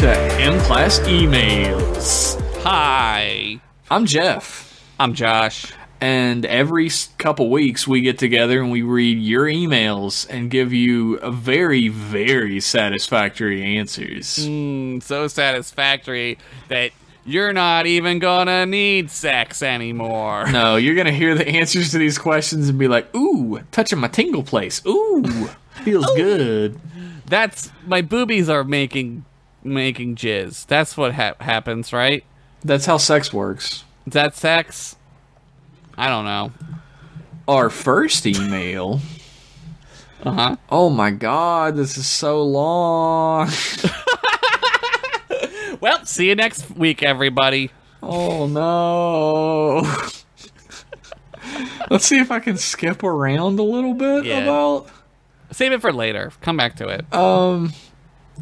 to M-Class Emails. Hi. I'm Jeff. I'm Josh. And every couple weeks we get together and we read your emails and give you a very, very satisfactory answers. So satisfactory that you're not even gonna need sex anymore. No, you're gonna hear the answers to these questions and be like, ooh, touching my tingle place. Ooh, feels good. That's, my boobies are making jizz. That's what happens, right? That's how sex works. Is that sex? I don't know. Our first email. Oh my god, this is so long. Well, see you next week, everybody. Oh no. Let's see if I can skip around a little bit about... Save it for later. Come back to it.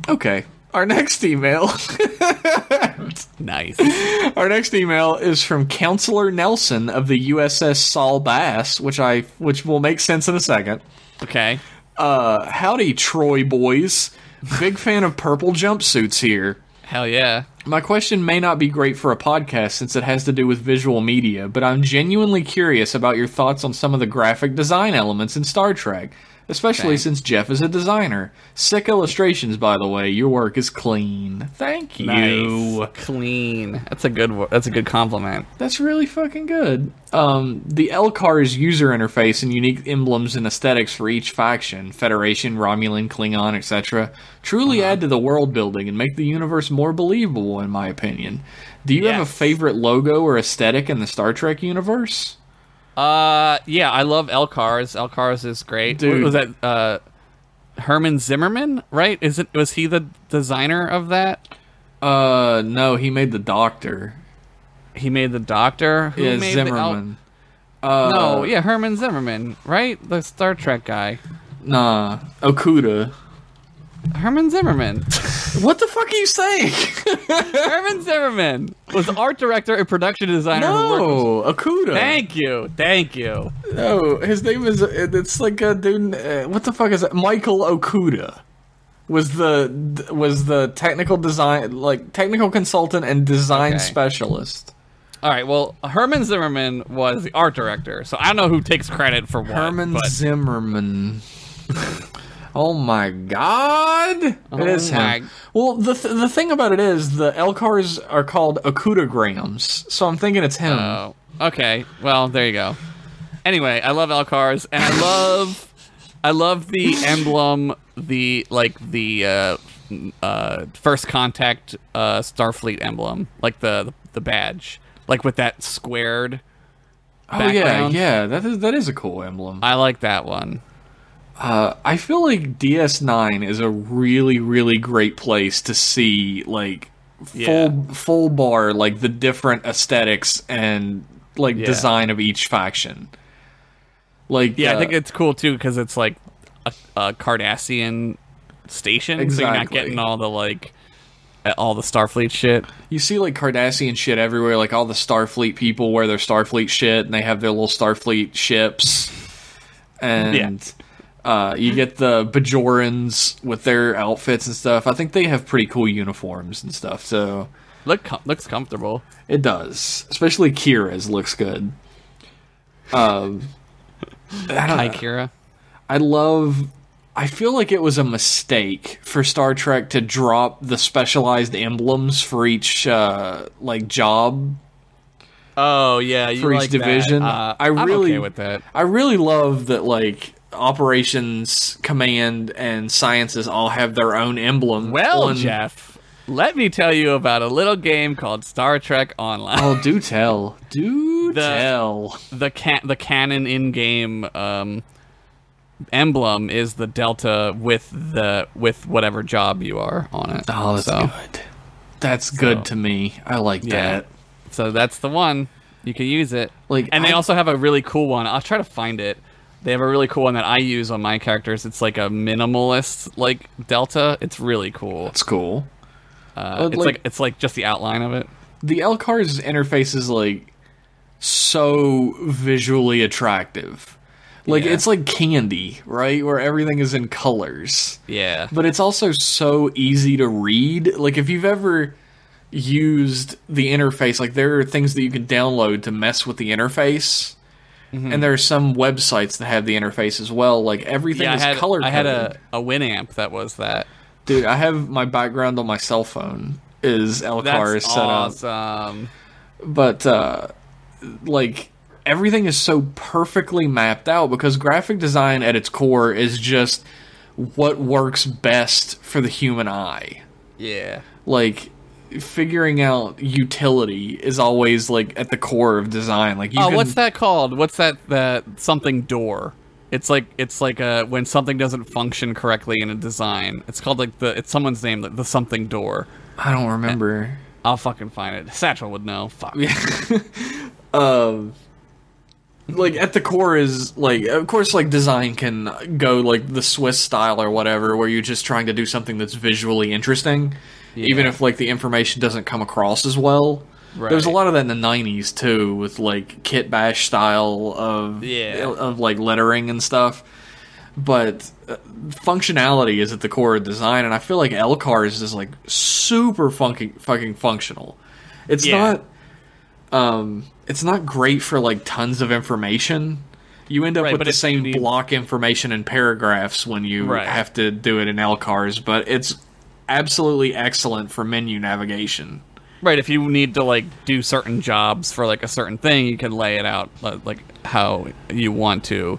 Okay. Our next email. Nice. Our next email is from Counselor Nelson of the USS Saul Bass, which will make sense in a second. Okay. Howdy, Troy boys. Big fan of purple jumpsuits here. Hell yeah. My question may not be great for a podcast since it has to do with visual media, but I'm genuinely curious about your thoughts on some of the graphic design elements in Star Trek. Especially since Jeff is a designer. Sick illustrations, by the way. Your work is clean. Thank you. Nice. Clean. That's a good compliment. That's really fucking good. The LCAR's user interface and unique emblems and aesthetics for each faction, Federation, Romulan, Klingon, etc., truly add to the world building and make the universe more believable, in my opinion. Do you have a favorite logo or aesthetic in the Star Trek universe? Yeah, I love LCARS. LCARS is great. Dude. Was that Herman Zimmerman, right? Was he the designer of that? No, he made the Doctor. He made the Doctor? Who made Zimmerman. Herman Zimmerman, right? The Star Trek guy. Nah, Okuda. Herman Zimmerman. What the fuck are you saying? Herman Zimmerman was the art director and production designer. No, Okuda. Thank you. No, his name is. It's like a dude. What the fuck is that? Michael Okuda was the technical design, like technical consultant and design specialist. All right. Well, Herman Zimmerman was the art director, so I don't know who takes credit for what. Herman Zimmerman. Oh my god! It is him. Well, the thing about it is the LCARs are called Okudograms, so I'm thinking it's him. Oh, okay. Well, there you go. Anyway, I love LCARs, and I love the emblem, the First Contact Starfleet emblem, like the badge, like with that squared background. Yeah, that is a cool emblem. I like that one. I feel like DS9 is a really, really great place to see, like, full bar, like, the different aesthetics and, like, design of each faction. Like, I think it's cool, too, because it's, like, a Cardassian station, so you're not getting all the, like, all the Starfleet shit. You see, like, Cardassian shit everywhere, like, all the Starfleet people wear their Starfleet shit, and they have their little Starfleet ships, and... you get the Bajorans with their outfits and stuff. I think they have pretty cool uniforms and stuff. So looks comfortable. It does, especially Kira's looks good. Hi, Kira. I feel like it was a mistake for Star Trek to drop the specialized emblems for each like job. Oh yeah, you for each like division. That. I'm okay with that. I really love that, like. Operations, Command, and Sciences all have their own emblem. Well, Jeff, let me tell you about a little game called Star Trek Online. Oh, do tell. Tell. The canon in-game emblem is the Delta with whatever job you are on it. Oh, that's good. That's good to me. I like that. So that's the one. You can use it. And they also have a really cool one. I'll try to find it. They have a really cool one that I use on my characters. It's like a minimalist, like, Delta. It's really cool. That's cool. It's like just the outline of it. The LCAR's interface is, like, so visually attractive. Like, it's like candy, right? Where everything is in colors. Yeah. But it's also so easy to read. Like, if you've ever used the interface, like, there are things that you can download to mess with the interface. Mm-hmm. And there are some websites that have the interface as well. Like, everything is color-coded. I had a Winamp that was that. Dude, I have my background on my cell phone is Elcar is set up. That's awesome. But, like... everything is so perfectly mapped out because graphic design at its core is just what works best for the human eye. Yeah. Like, figuring out utility is always, like, at the core of design. Like, what's that called? What's that something door? It's like when something doesn't function correctly in a design. It's called, like, it's someone's name, like the something door. I don't remember. I'll fucking find it. Satchel would know. Fuck. Yeah. Like, at the core is, like, of course, like, design can go, like, the Swiss style or whatever, where you're just trying to do something that's visually interesting, even if, like, the information doesn't come across as well. Right. There was a lot of that in the 90s, too, with, like, Kit Bash style of like, lettering and stuff. But functionality is at the core of design, and I feel like Elcar is just, like, super fucking functional. It's not... it's not great for, like, tons of information. You end up with the same block information in paragraphs when you have to do it in Elcars, but it's absolutely excellent for menu navigation. Right, if you need to, like, do certain jobs for, like, a certain thing, you can lay it out, like, how you want to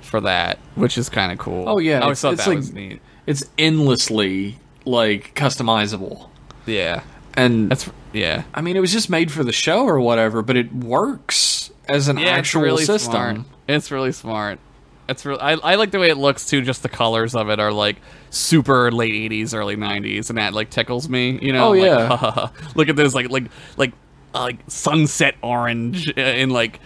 for that, which is kind of cool. Oh, yeah. I always thought that was neat. It's endlessly, like, customizable. Yeah. And yeah, I mean, it was just made for the show or whatever, but it works as an actual really system. Smart. It's really smart. I like the way it looks too. Just the colors of it are like super late '80s, early '90s, and that like tickles me. You know? Oh yeah. Like, look at this, like sunset orange in like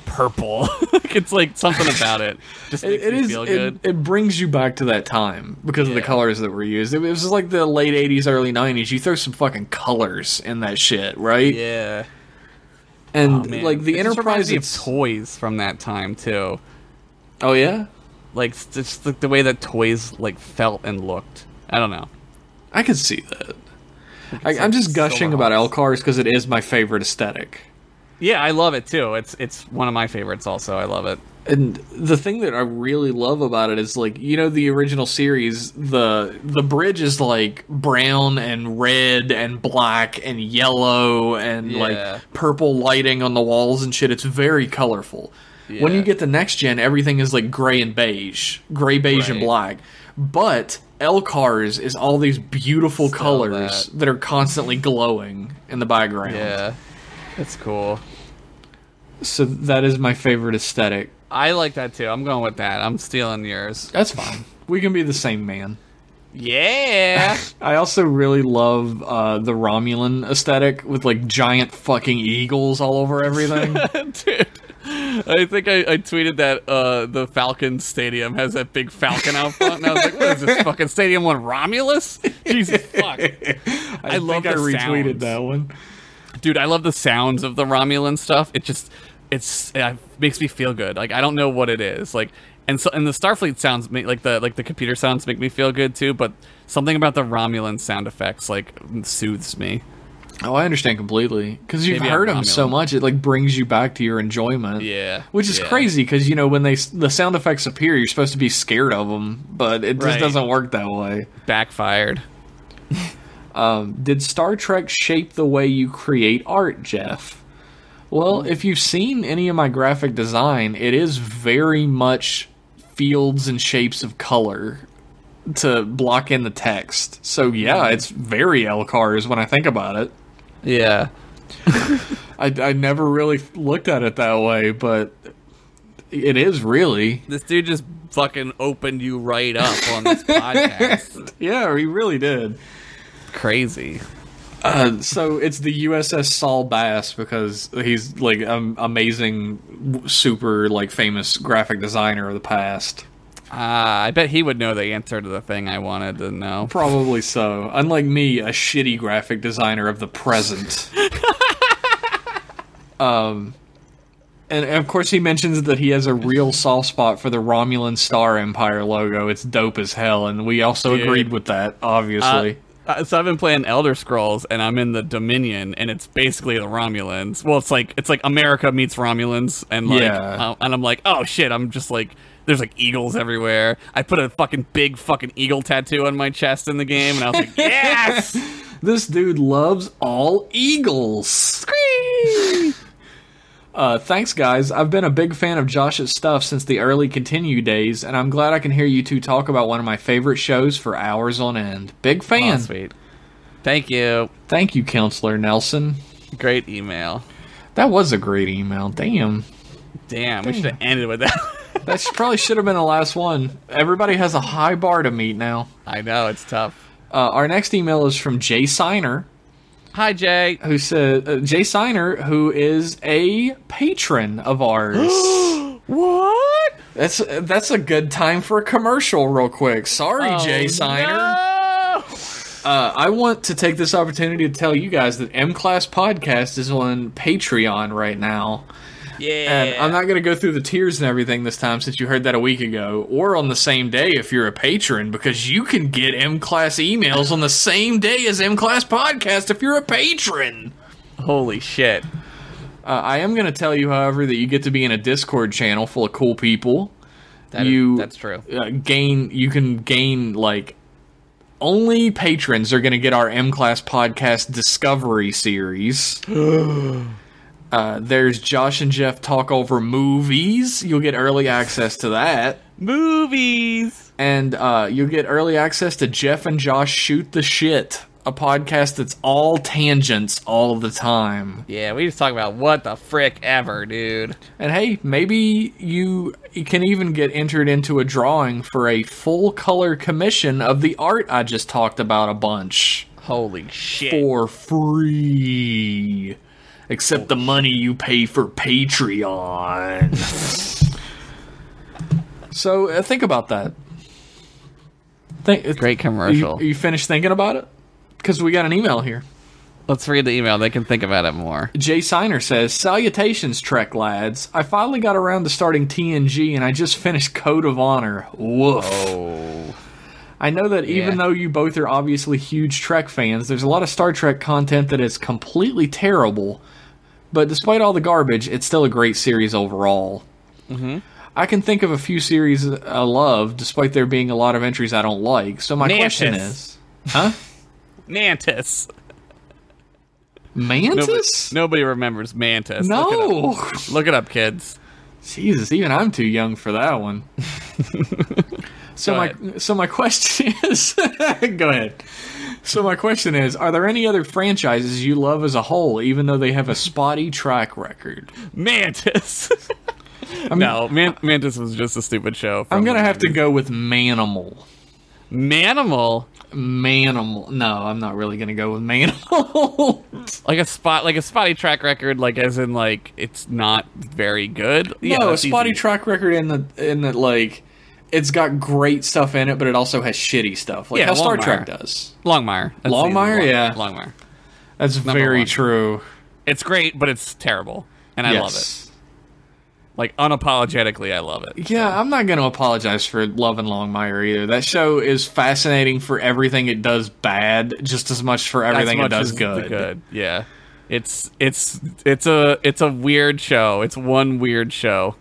purple. It's like something about it. Just makes me feel good. It brings you back to that time because of the colors that were used. It was like the late '80s, early '90s. You throw some fucking colors in that shit, right? Yeah. And like the Enterprise of toys from that time too. Oh yeah. Like just the way that toys like felt and looked. I don't know. I could see that. I'm just gushing about Elcars because it is my favorite aesthetic. Yeah, I love it too. It's one of my favorites also. I love it. And the thing that I really love about it is, like, you know, the original series, the bridge is like brown and red and black and yellow and like purple lighting on the walls and shit. It's very colorful. Yeah. When you get the next gen, everything is like gray and beige, and black. But Elcars is all these beautiful colors that are constantly glowing in the background. Yeah, it's cool. So that is my favorite aesthetic. I like that too. I'm going with that. I'm stealing yours. That's fine. We can be the same man. Yeah. I also really love the Romulan aesthetic with like giant fucking eagles all over everything. Dude. I think I tweeted that the Falcon Stadium has that big falcon out front, and I was like, what is this, fucking Stadium 1 Romulus? Jesus fuck. I love the retweeted sounds. That one. Dude, I love the sounds of the Romulan stuff. It makes me feel good. Like, I don't know what it is. Like, and the Starfleet sounds, like the computer sounds make me feel good too, but something about the Romulan sound effects, like, soothes me. Oh, I understand completely. Because you've heard them so much, it like brings you back to your enjoyment. Yeah. Which is crazy, because, you know, when the sound effects appear, you're supposed to be scared of them, but it just doesn't work that way. Backfired. Did Star Trek shape the way you create art, Jeff? Well, if you've seen any of my graphic design, it is very much fields and shapes of color to block in the text. So yeah, it's very Elcars when I think about it. Yeah. I never really looked at it that way, but it is really. This dude just fucking opened you right up on this podcast. Yeah, he really did. Crazy. So it's the USS Saul Bass because he's like an amazing, super like famous graphic designer of the past. I bet he would know the answer to the thing I wanted to know. Probably so. Unlike me, a shitty graphic designer of the present. And of course, he mentions that he has a real soft spot for the Romulan Star Empire logo. It's dope as hell, and we also agreed with that, obviously. So I've been playing Elder Scrolls, and I'm in the Dominion, and it's basically the Romulans. Well, it's like America meets Romulans, and and I'm like, oh shit, I'm just like, there's like eagles everywhere. I put a big eagle tattoo on my chest in the game, and I was like, yes, this dude loves all eagles. Scream! Thanks, guys. I've been a big fan of Josh's stuff since the early Continue days, and I'm glad I can hear you two talk about one of my favorite shows for hours on end. Big fan. Oh, sweet. Thank you. Thank you, Counselor Nelson. Great email. That was a great email. Damn. We should have ended with that. That probably should have been the last one. Everybody has a high bar to meet now. I know, it's tough. Our next email is from Jay Signer. Hi, Jay. Who said Jay Signer, who is a patron of ours. What? That's a good time for a commercial, real quick. Sorry, Jay Signer. No! I want to take this opportunity to tell you guys that M Class Podcast is on Patreon right now. Yeah. And I'm not going to go through the tiers and everything this time since you heard that a week ago, or on the same day if you're a patron, because you can get M-Class emails on the same day as M-Class Podcast if you're a patron. Holy shit. I am going to tell you, however, that you get to be in a Discord channel full of cool people. That's true. You can gain, like, only patrons are going to get our M-Class Podcast Discovery Series. There's Josh and Jeff talk over movies. You'll get early access to that. Movies! And you'll get early access to Jeff and Josh Shoot the Shit, a podcast that's all tangents all the time. Yeah, we just talk about what the frick ever, dude. And hey, maybe you can even get entered into a drawing for a full-color commission of the art I just talked about a bunch. Holy shit. For free. Except the money you pay for Patreon. So, think about that. Great commercial. You finished thinking about it? Because we got an email here. Let's read the email. They can think about it more. Jay Signer says, Salutations, Trek lads. I finally got around to starting TNG, and I just finished Code of Honor. Woof. Oh. I know that even though you both are obviously huge Trek fans, there's a lot of Star Trek content that is completely terrible. But despite all the garbage, it's still a great series overall. Mm-hmm. I can think of a few series I love, despite there being a lot of entries I don't like. So my question is... Huh? Mantis. Mantis? Nobody remembers Mantis. No. Look it up, kids. Jesus, even I'm too young for that one. So my question is... Go ahead. So my question is, are there any other franchises you love as a whole, even though they have a spotty track record? Mantis. Mantis was just a stupid show. I'm going to have to go with Manimal. Manimal? Manimal. No, I'm not really going to go with Manimal. like a spotty track record, like as in like it's not very good. No, a spotty track record in that like it's got great stuff in it, but it also has shitty stuff, like how Star Trek does. Longmire. Longmire, yeah. Longmire. That's very true. It's great, but it's terrible, and I love it. Like, unapologetically, I love it. Yeah, so. I'm not going to apologize for loving Longmire either. That show is fascinating for everything it does bad, just as much for everything it does good. Yeah, it's a weird show. It's one weird show,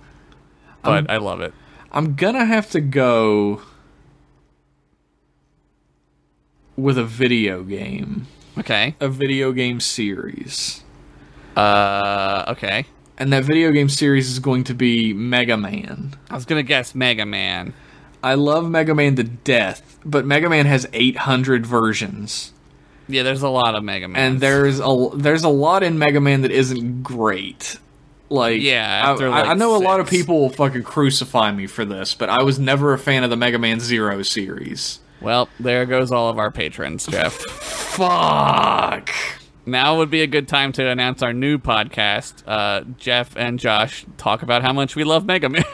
but I love it. I'm gonna have to go with a video game. Okay. A video game series. Okay. And that video game series is going to be Mega Man. I was going to guess Mega Man. I love Mega Man to death, but Mega Man has 800 versions. Yeah, there's a lot of Mega Man. And there's a lot in Mega Man that isn't great. Like, yeah, I know a lot of people will fucking crucify me for this, but I was never a fan of the Mega Man Zero series. Well, there goes all of our patrons, Jeff. Fuck. Now would be a good time to announce our new podcast. Jeff and Josh talk about how much we love Mega Man.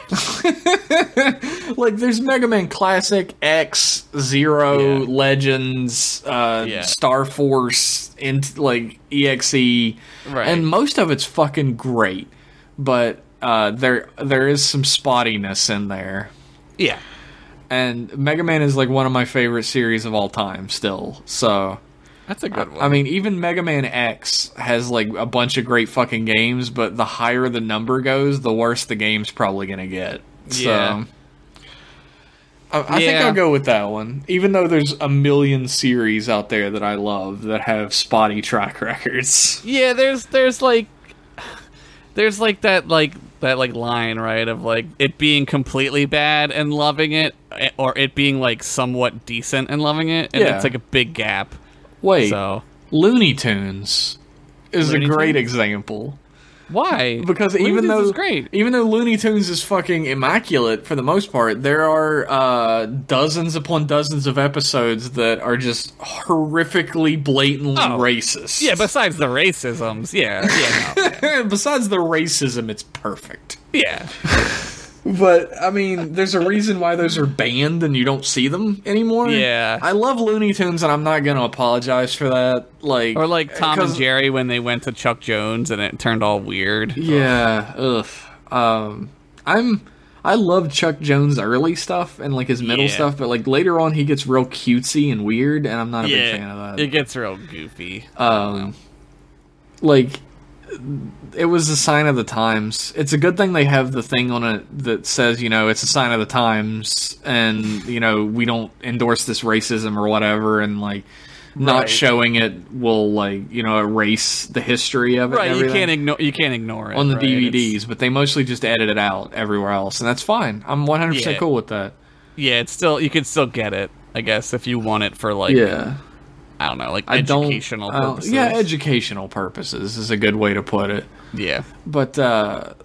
Like, there's Mega Man Classic, X, Zero, Legends, Star Force, and like EXE, right. And most of it's fucking great. But there is some spottiness in there. Yeah. And Mega Man is like one of my favorite series of all time still. So that's a good one. I mean, even Mega Man X has like a bunch of great fucking games, but the higher the number goes, the worse the game's probably gonna get. Yeah. So I think I'll go with that one. Even though there's a million series out there that I love that have spotty track records. Yeah, there's like that line, right, of like it being completely bad and loving it, or it being like somewhat decent and loving it, and it's like a big gap. Wait, so Looney Tunes is a great example. Why? Because even though Looney Tunes is fucking immaculate for the most part, there are dozens upon dozens of episodes that are just horrifically, blatantly racist. Yeah, besides the racisms, Besides the racism, it's perfect. Yeah. But, I mean, there's a reason why those are banned and you don't see them anymore. Yeah. I love Looney Tunes, and I'm not going to apologize for that. Or like Tom and Jerry when they went to Chuck Jones and it turned all weird. Yeah, I love Chuck Jones' early stuff and like his middle stuff, but like later on he gets real cutesy and weird, and I'm not a big fan of that. It gets real goofy. Like, it was a sign of the times. It's a good thing they have the thing on it that says, you know, it's a sign of the times, and, you know, we don't endorse this racism or whatever, and, like, not showing it will, like, you know, erase the history of it. Right, you can't ignore it on the DVDs, but they mostly just edit it out everywhere else, and that's fine. I'm 100% cool with that. Yeah, it's still, you can still get it, I guess, if you want it for, like, I don't know, like educational purposes. Yeah, educational purposes is a good way to put it. Yeah. But,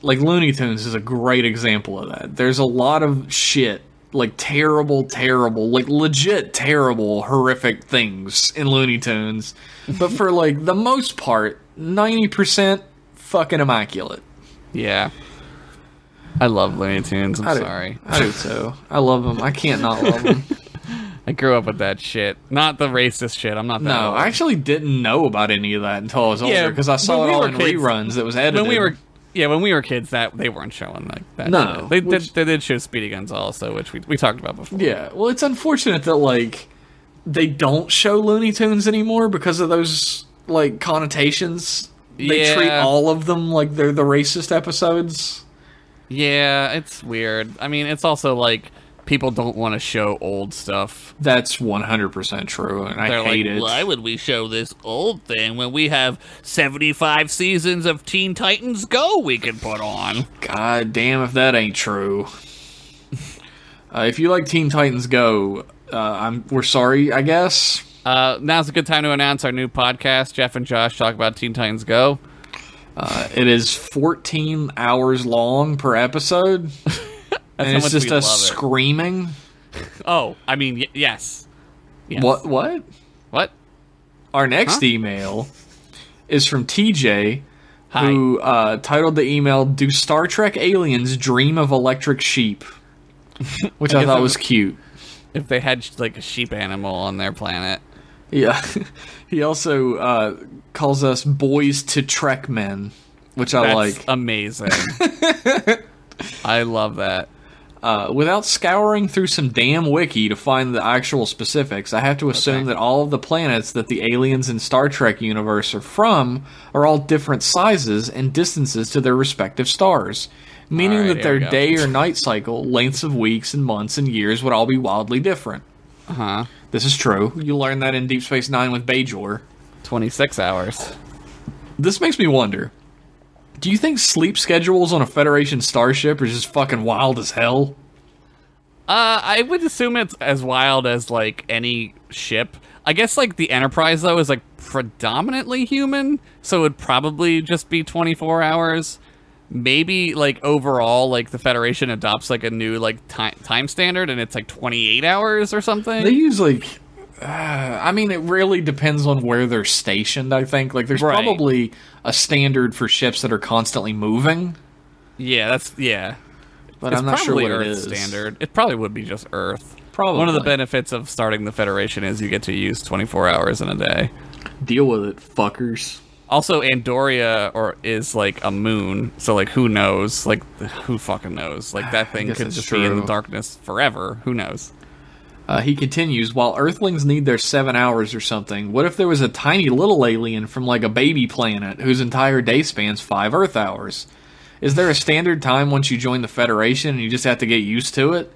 like, Looney Tunes is a great example of that. There's a lot of shit, like, terrible, like, legit terrible, horrific things in Looney Tunes. But for, like, the most part, 90% fucking immaculate. Yeah. I love Looney Tunes, I'm sorry. I do too. I love them. I can't not love them. I grew up with that shit. Not the racist shit. I'm not that old. I actually didn't know about any of that until I was older, because I saw it all in reruns that was edited. When we were kids, that they weren't showing that. No. Shit. They did show Speedy Gonzales, though, which we talked about before. Yeah, well, it's unfortunate that, like, they don't show Looney Tunes anymore because of those, like, connotations. They treat all of them like they're the racist episodes. Yeah, it's weird. I mean, it's also, like, people don't want to show old stuff. That's 100% true, and I hate it. Why would we show this old thing when we have 75 seasons of Teen Titans Go we can put on? God damn if that ain't true. If you like Teen Titans Go, we're sorry, I guess. Now's a good time to announce our new podcast. Jeff and Josh talk about Teen Titans Go. It is 14 hours long per episode. And it's just us screaming. Oh, I mean, yes. What? Our next email is from TJ, who titled the email, "Do Star Trek aliens dream of electric sheep?" Which I thought was cute. If they had, like, a sheep animal on their planet. Yeah. He also calls us boys to Trek men, which I like. That's amazing. I love that. Without scouring through some damn wiki to find the actual specifics, I have to assume that all of the planets that the aliens in Star Trek universe are from are all different sizes and distances to their respective stars, meaning that their day or night cycle, lengths of weeks and months and years would all be wildly different. Uh-huh. This is true. You learn that in Deep Space Nine with Bajor. 26 hours. This makes me wonder, do you think sleep schedules on a Federation starship are just fucking wild as hell? I would assume it's as wild as, like, any ship. I guess, like, the Enterprise, though, is, like, predominantly human, so it would probably just be 24 hours. Maybe, like, overall, like, the Federation adopts, like, a new, like, time standard, and it's, like, 28 hours or something. They use, like... I mean, it really depends on where they're stationed, I think. Like, there's probably a standard for ships that are constantly moving. Yeah, But I'm not sure what it is. Standard. It probably would be just Earth. Probably. One of the benefits of starting the Federation is you get to use 24 hours in a day. Deal with it, fuckers. Also, Andoria is like a moon, so like who knows? Like who fucking knows? Like that thing could just be in the darkness forever. Who knows? He continues, while Earthlings need their 7 hours or something, what if there was a tiny little alien from like a baby planet whose entire day spans 5 Earth hours? Is there a standard time once you join the Federation and you just have to get used to it?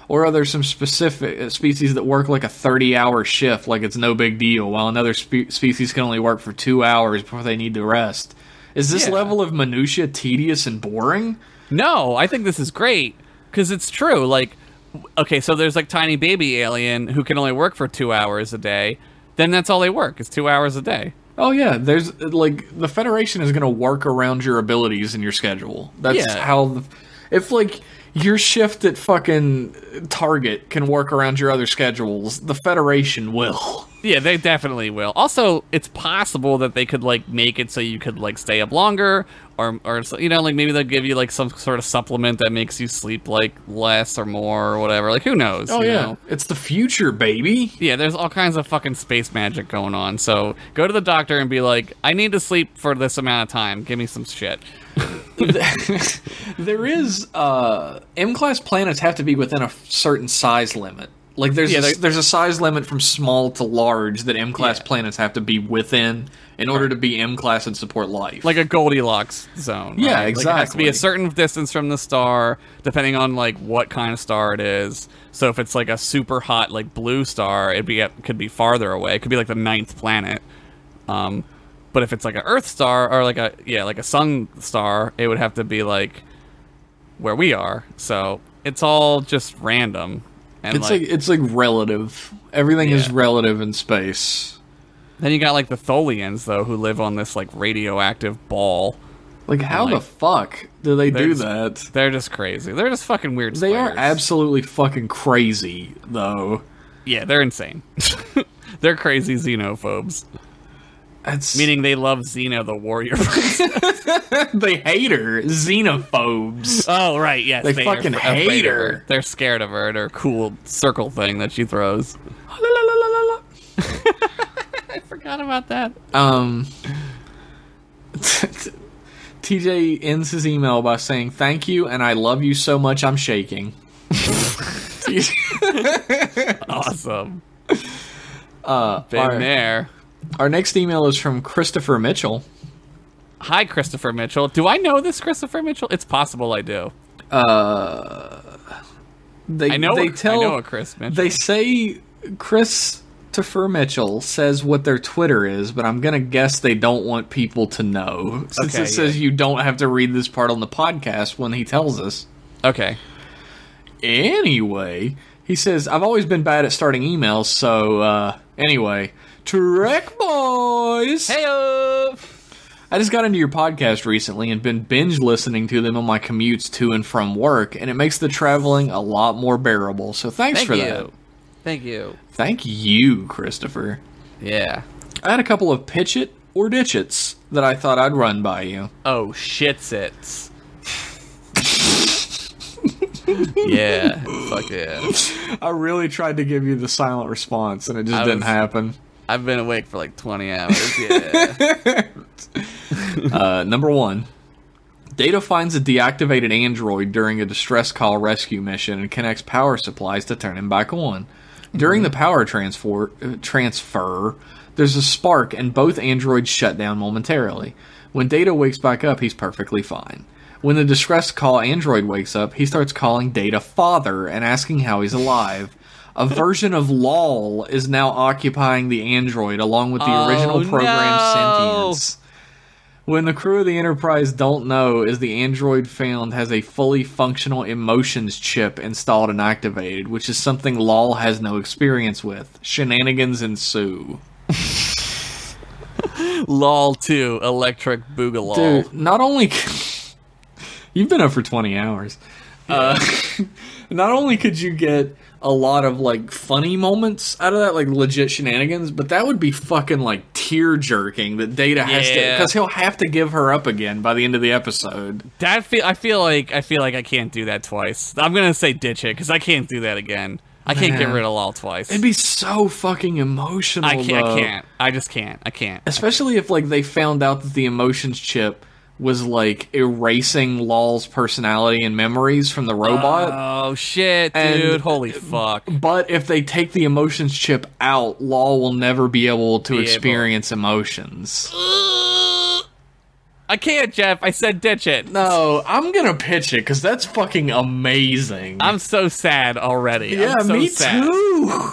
Or are there some specific species that work like a 30-hour shift like it's no big deal, while another species can only work for 2 hours before they need to rest? Is this level of minutia tedious and boring? No, I think this is great, because it's true, like... Okay, so there's like tiny baby alien who can only work for 2 hours a day. Then that's all they work. It's 2 hours a day. Oh yeah, there's like the Federation is going to work around your abilities and your schedule. That's how. If like your shift at fucking Target can work around your other schedules, the Federation will. Yeah, they definitely will. Also, it's possible that they could like make it so you could like stay up longer, or you know, like maybe they'll give you like some sort of supplement that makes you sleep like less or more or whatever. Like who knows? Oh you yeah, know? It's the future, baby. Yeah, there's all kinds of fucking space magic going on. So go to the doctor and be like, I need to sleep for this amount of time. Give me some shit. There is M-class planets have to be within a certain size limit. Like there's a size limit from small to large that M-class planets have to be within in order to be M-class and support life. Like a Goldilocks zone. Yeah, right? exactly. Like it has to be a certain distance from the star, depending on like what kind of star it is. So if it's like a super hot like blue star, could be farther away. It could be like the 9th planet. But if it's like an Earth star or like a sun star, it would have to be like where we are. So it's all just random. And it's like relative. Everything is relative in space. Then you got like the Tholians though, who live on this like radioactive ball. Like how the fuck do they do that? They're just crazy. They're just fucking weird. They spiders. are absolutely fucking crazy though. Yeah, they're insane. They're crazy xenophobes. Meaning they love Xena the warrior. They hate her. Xenophobes. Oh, right, yes. They fucking hate her. They're scared of her and her cool circle thing that she throws. I forgot about that. TJ ends his email by saying, "Thank you, and I love you so much I'm shaking." Awesome. Been there. Our next email is from Christopher Mitchell. Hi, Christopher Mitchell. Do I know this Christopher Mitchell? It's possible I do. I know a Chris Mitchell. They say Christopher Mitchell says what their Twitter is, but I'm going to guess they don't want people to know. Since it says you don't have to read this part on the podcast when he tells us. Okay. Anyway, he says, I've always been bad at starting emails, so, anyway... Trek Boys! Hey-o! I just got into your podcast recently and been binge listening to them on my commutes to and from work, and it makes the traveling a lot more bearable, so thanks for that. Thank you. Thank you, Christopher. Yeah. I had a couple of pitch it or ditch it's that I thought I'd run by you. Oh, shits-its. Yeah. Fuck yeah. I really tried to give you the silent response, and it just didn't happen. I've been awake for like 20 hours, yeah. Number 1. Data finds a deactivated android during a distress call rescue mission and connects power supplies to turn him back on. During the power transfer, there's a spark and both androids shut down momentarily. When Data wakes back up, he's perfectly fine. When the distress call android wakes up, he starts calling Data father and asking how he's alive. A version of LOL is now occupying the android along with the original program's sentience. When the crew of the Enterprise don't know, is the android found has a fully functional emotions chip installed and activated, which is something LOL has no experience with. Shenanigans ensue. LOL 2, Electric Boogalol. Dude, not only... You've been up for 20 hours. Yeah. Not only could you get a lot of, like, funny moments out of that, like, legit shenanigans, but that would be fucking, like, tear-jerking that Data has to... Because he'll have to give her up again by the end of the episode. I feel like I can't do that twice. I'm going to say ditch it, because I can't do that again. I can't get rid of Lol twice. It'd be so fucking emotional. I can't. I just can't. I can't. Especially if like they found out that the emotions chip was like erasing Lol's personality and memories from the robot. Oh shit, dude! Holy fuck! But if they take the emotions chip out, Lol will never be able to experience emotions. I can't, Jeff. I said ditch it. No, I'm gonna pitch it because that's fucking amazing. I'm so sad already. Yeah, I'm so me sad. too.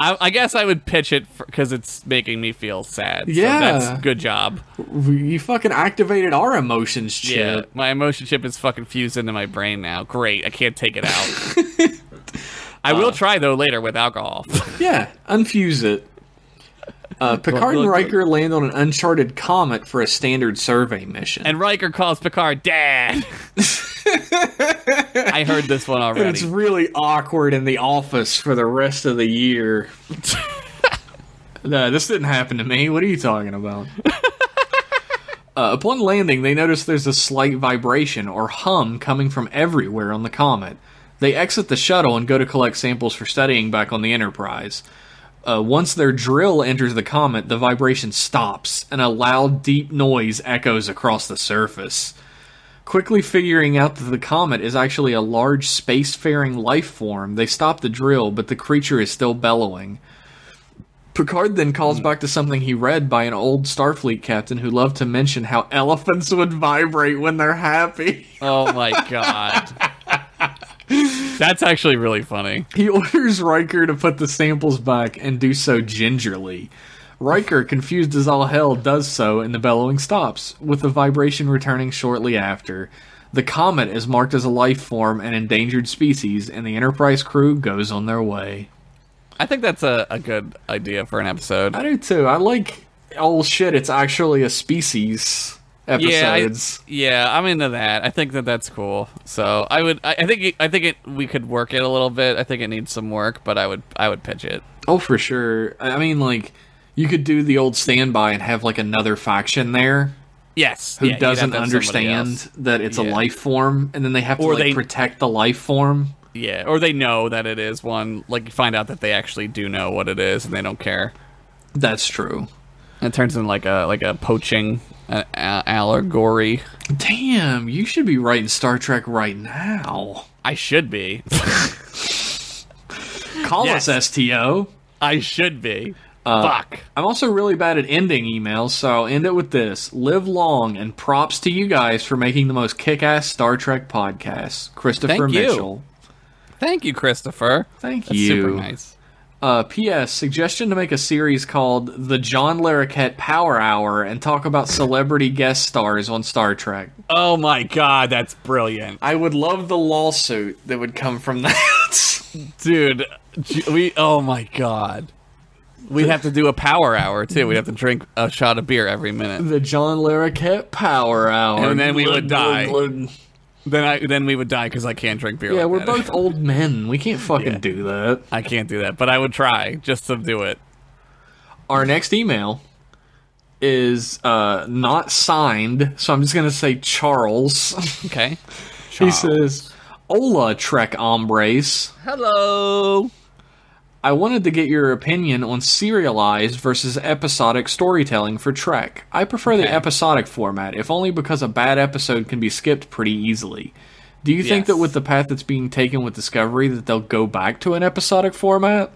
I guess I would pitch it because it's making me feel sad. Yeah. So that's good job. You fucking activated our emotions chip. Yeah, my emotion chip is fucking fused into my brain now. Great, I can't take it out. I will try, though, later with alcohol. Yeah, unfuse it. Picard and Riker land on an uncharted comet for a standard survey mission. And Riker calls Picard Dad. I heard this one already. And it's really awkward in the office for the rest of the year. No, this didn't happen to me. What are you talking about? Upon landing, they notice there's a slight vibration or hum coming from everywhere on the comet. They exit the shuttle and go to collect samples for studying back on the Enterprise. Once their drill enters the comet, the vibration stops, and a loud, deep noise echoes across the surface. Quickly figuring out that the comet is actually a large spacefaring life form, they stop the drill, but the creature is still bellowing. Picard then calls back to something he read by an old Starfleet captain who loved to mention how elephants would vibrate when they're happy. Oh my god. That's actually really funny. He orders Riker to put the samples back and do so gingerly. Riker, confused as all hell, does so, and the bellowing stops, with the vibration returning shortly after. The comet is marked as a life form and endangered species, and the Enterprise crew goes on their way. I think that's a good idea for an episode. I do too. I like, oh shit, it's actually a species episodes. Yeah, I'm into that. I think that's cool. So I think we could work it a little bit. I think it needs some work, but I would pitch it. Oh, for sure. I mean, like, you could do the old standby and have like another faction there. Yes. Who doesn't understand that it's a life form, and then they have to protect the life form. Yeah, or they know that it is one. Like, you find out that they actually do know what it is, and they don't care. That's true. It turns in like a poaching allegory. Damn, you should be writing Star Trek right now. I should be. Call us, STO. I should be. Fuck. I'm also really bad at ending emails, so I'll end it with this. Live long, and props to you guys for making the most kick-ass Star Trek podcast. Christopher Mitchell. Thank you, Christopher. That's you. Super nice. P.S. Suggestion to make a series called The John Larroquette Power Hour and talk about celebrity guest stars on Star Trek. Oh my god, that's brilliant. I would love the lawsuit that would come from that. Dude, oh my god. We'd have to do a power hour, too. We'd have to drink a shot of beer every minute. The John Larroquette Power Hour. And then we would die. Then we would die because I can't drink beer. Yeah, we're both old men. We can't fucking do that. I can't do that, but I would try just to do it. Our next email is not signed, so I'm just going to say Charles. Okay. He says, Hola, Trek hombres. Hello. I wanted to get your opinion on serialized versus episodic storytelling for Trek. I prefer the episodic format, if only because a bad episode can be skipped pretty easily. Do you think that with the path that's being taken with Discovery that they'll go back to an episodic format?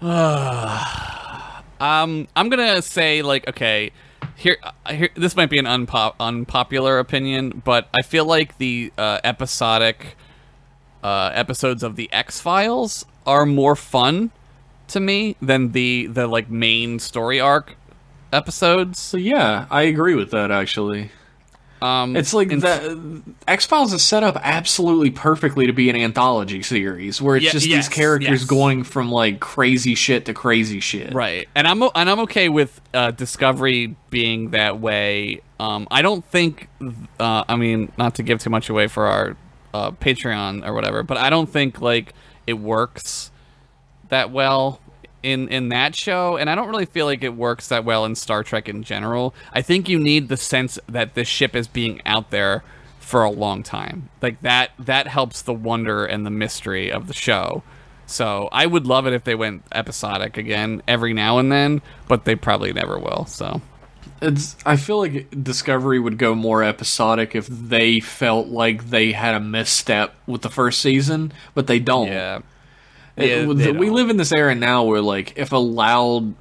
I'm gonna say, like, okay, here this might be an unpopular opinion, but I feel like the episodic episodes of the X-Files are more fun to me than the like main story arc episodes. So yeah, I agree with that actually. It's like X-Files is set up absolutely perfectly to be an anthology series where it's just these characters going from like crazy shit to crazy shit. Right. And I'm okay with Discovery being that way. I don't think I mean, not to give too much away for our Patreon or whatever, but I don't think like it works that well in that show, and I don't really feel like it works that well in Star Trek in general. I think you need the sense that this ship is being out there for a long time. Like that helps the wonder and the mystery of the show. So I would love it if they went episodic again every now and then, but they probably never will. So I feel like Discovery would go more episodic if they felt like they had a misstep with the first season, but they don't. Yeah. We live in this era now where, like, if a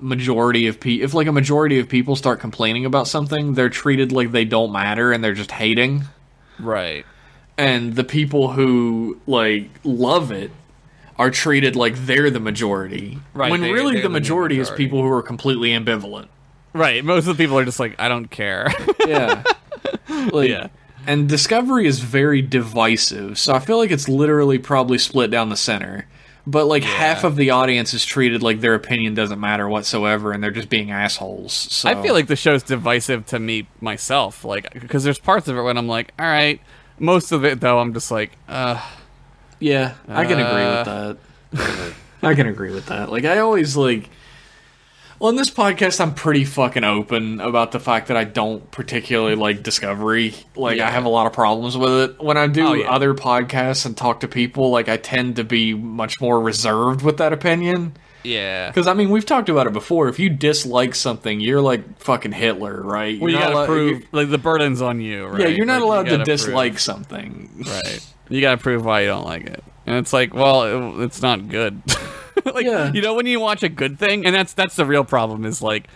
majority of people start complaining about something, they're treated like they don't matter and they're just hating. Right. And the people who, like, love it are treated like they're the majority. Right. When really the majority is people who are completely ambivalent. Right. Most of the people are just like, I don't care. Yeah. Yeah. And Discovery is very divisive, so I feel like it's literally probably split down the center. But, like, half of the audience is treated like their opinion doesn't matter whatsoever, and they're just being assholes. So. I feel like the show's divisive to me, myself, like, because there's parts of it when I'm like, all right. Most of it, though, I'm just like, yeah, I can agree with that. I can agree with that. Like, I always, like... Well, in this podcast, I'm pretty fucking open about the fact that I don't particularly like Discovery. Like, I have a lot of problems with it. When I do other podcasts and talk to people, like, I tend to be much more reserved with that opinion. Yeah. Because, I mean, we've talked about it before. If you dislike something, you're like fucking Hitler, right? Well, you gotta prove, like, the burden's on you, right? Yeah, you're not allowed to dislike something. Right. You gotta prove why you don't like it. And it's like, well, it's not good. Like, you know, when you watch a good thing, and that's the real problem, is like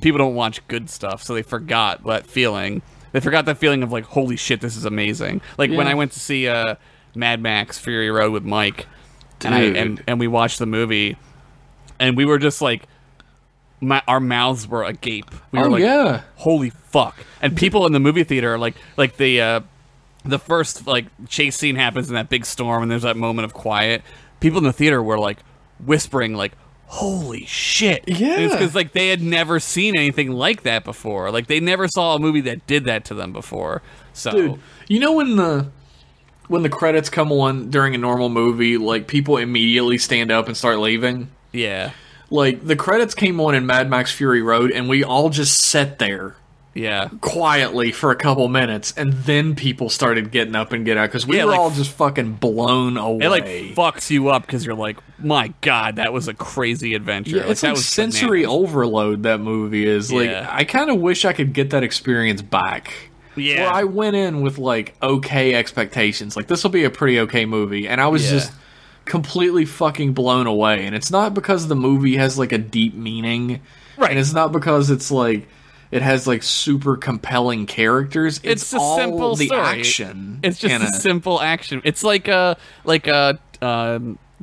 people don't watch good stuff, so they forgot that feeling. They forgot that feeling of like, holy shit, this is amazing. Like when I went to see Mad Max Fury Road with Mike, and we watched the movie, and we were just like, our mouths were agape. We were like, holy fuck! And people in the movie theater are like the first like chase scene happens in that big storm, and there's that moment of quiet. People in the theater were like whispering like, holy shit. Yeah. And it's because like they had never seen anything like that before. Like they never saw a movie that did that to them before. So dude, you know when the credits come on during a normal movie, like people immediately stand up and start leaving? Yeah. Like the credits came on in Mad Max Fury Road and we all just sat there. Yeah. Quietly for a couple minutes, and then people started getting up and get out because we were all just fucking blown away. It like fucks you up because you're like, my god, that was a crazy adventure. Yeah, it's like sensory overload. That movie is like. I kind of wish I could get that experience back. Yeah. Where I went in with like okay expectations, like this will be a pretty okay movie, and I was just completely fucking blown away. And it's not because the movie has like a deep meaning, right? And it's not because it's like. It has like super compelling characters. It's a all simple the story. action. It's just a simple action. It's like a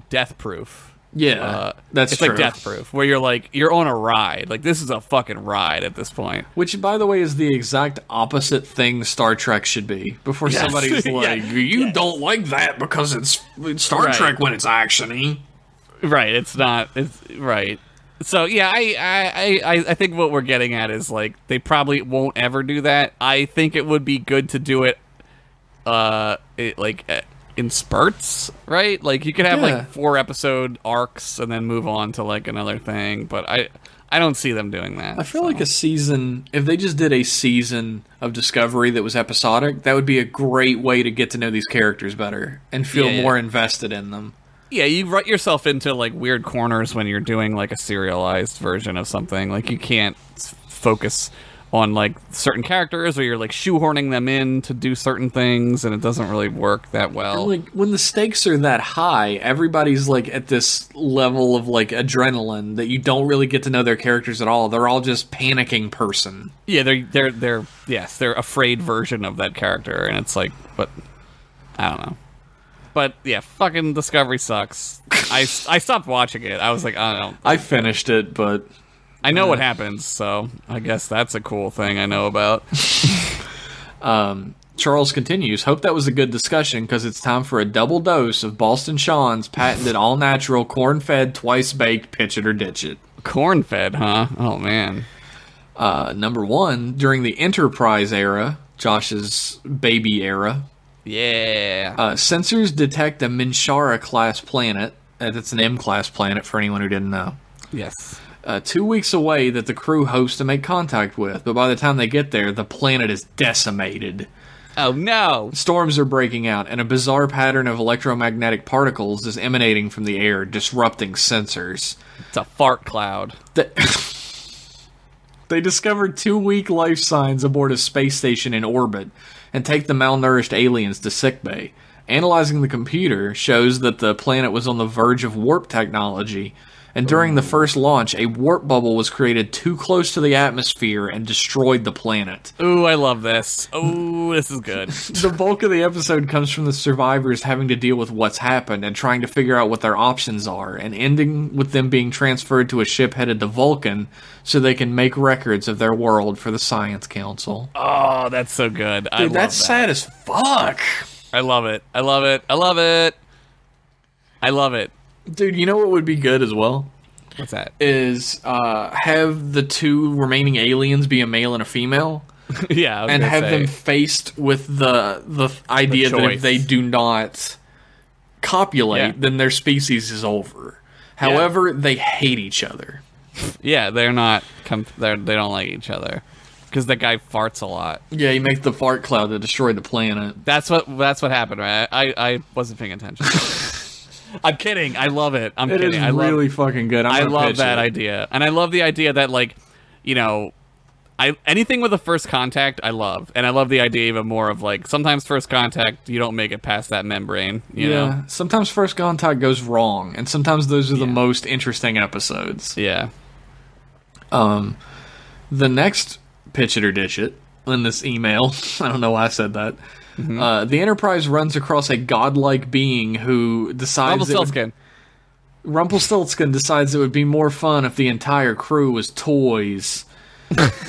Death Proof. Yeah, that's it's true. Like Death Proof, where you're like you're on a ride. Like this is a fucking ride at this point. Which, by the way, is the exact opposite thing Star Trek should be. Before somebody's like, you don't like that because it's Star Trek when it's actiony. Right. It's not. It's right. So yeah, I think what we're getting at is like they probably won't ever do that. I think it would be good to do it, in spurts, right? Like you could have like 4-episode arcs and then move on to like another thing. But I don't see them doing that. I feel like a season, if they just did a season of Discovery that was episodic, that would be a great way to get to know these characters better and feel more invested in them. Yeah, you rut yourself into like weird corners when you're doing like a serialized version of something. Like you can't focus on like certain characters, or you're like shoehorning them in to do certain things, and it doesn't really work that well. And, like when the stakes are that high, everybody's like at this level of like adrenaline that you don't really get to know their characters at all. They're all just panicking person. Yeah, they're afraid version of that character, and it's like, but I don't know. But yeah, fucking Discovery sucks. I stopped watching it. I was like, I don't know. I finished it, but I know what happens, so I guess that's a cool thing I know about. Charles continues, hope that was a good discussion because it's time for a double dose of Boston Sean's patented all-natural, corn-fed, twice-baked, pitch it or ditch it. Corn-fed, huh? Oh, man. Number one, during the Enterprise era, Josh's baby era, sensors detect a Minshara-class planet. That's an M-class planet for anyone who didn't know. Yes. 2 weeks away that the crew hopes to make contact with, but by the time they get there, the planet is decimated. Oh, no. Storms are breaking out, and a bizarre pattern of electromagnetic particles is emanating from the air, disrupting sensors. It's a fart cloud. They discovered 2 weak life signs aboard a space station in orbit and take the malnourished aliens to sickbay. Analyzing the computer shows that the planet was on the verge of warp technology, and during the first launch, a warp bubble was created too close to the atmosphere and destroyed the planet. Ooh, I love this. Ooh, this is good. The bulk of the episode comes from the survivors having to deal with what's happened and trying to figure out what their options are, and ending with them being transferred to a ship headed to Vulcan so they can make records of their world for the Science Council. Oh, that's so good. Dude, that's sad as fuck. I love it. I love it. I love it. I love it. Dude, you know what would be good as well? What's that? Is have the 2 remaining aliens be a male and a female. Yeah, and have them faced with the idea that if they do not copulate, then their species is over. However, they hate each other. Yeah, they're not. They don't like each other because the guy farts a lot. Yeah, he makes the fart cloud that destroyed the planet. That's what happened, right? I wasn't paying attention. I'm kidding. I love it. I'm kidding. It is really fucking good. I love that idea, and I love the idea that, like, you know, anything with a first contact, I love, and I love the idea even more of, like, sometimes first contact you don't make it past that membrane. You know? Sometimes first contact goes wrong, and sometimes those are the most interesting episodes. Yeah. The next pitch it or dish it in this email, I don't know why I said that. Mm-hmm. The Enterprise runs across a godlike being who decides Rumpelstiltskin decides it would be more fun if the entire crew was toys.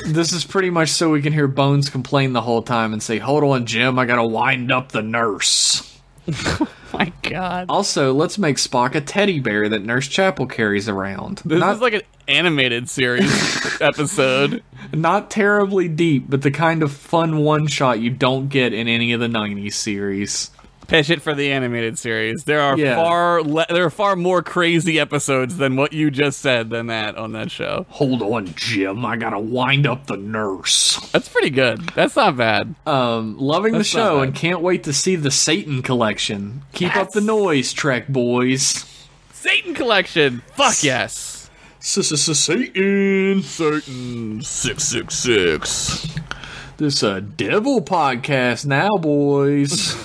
This is pretty much so we can hear Bones complain the whole time and say, "Hold on, Jim, I gotta wind up the nurse." Oh my god. Also, let's make Spock a teddy bear that Nurse Chapel carries around. This is like an animated series episode. Not terribly deep, but the kind of fun one-shot you don't get in any of the 90s series. Pitch it for the animated series. There are far more crazy episodes than what you just said than that on that show. Hold on, Jim. I gotta wind up the nurse. That's pretty good. That's not bad. Loving the show and can't wait to see the Satan Collection. Keep up the noise, Trek boys. Satan Collection. Fuck yes. Satan. Satan 666. This devil podcast now, boys.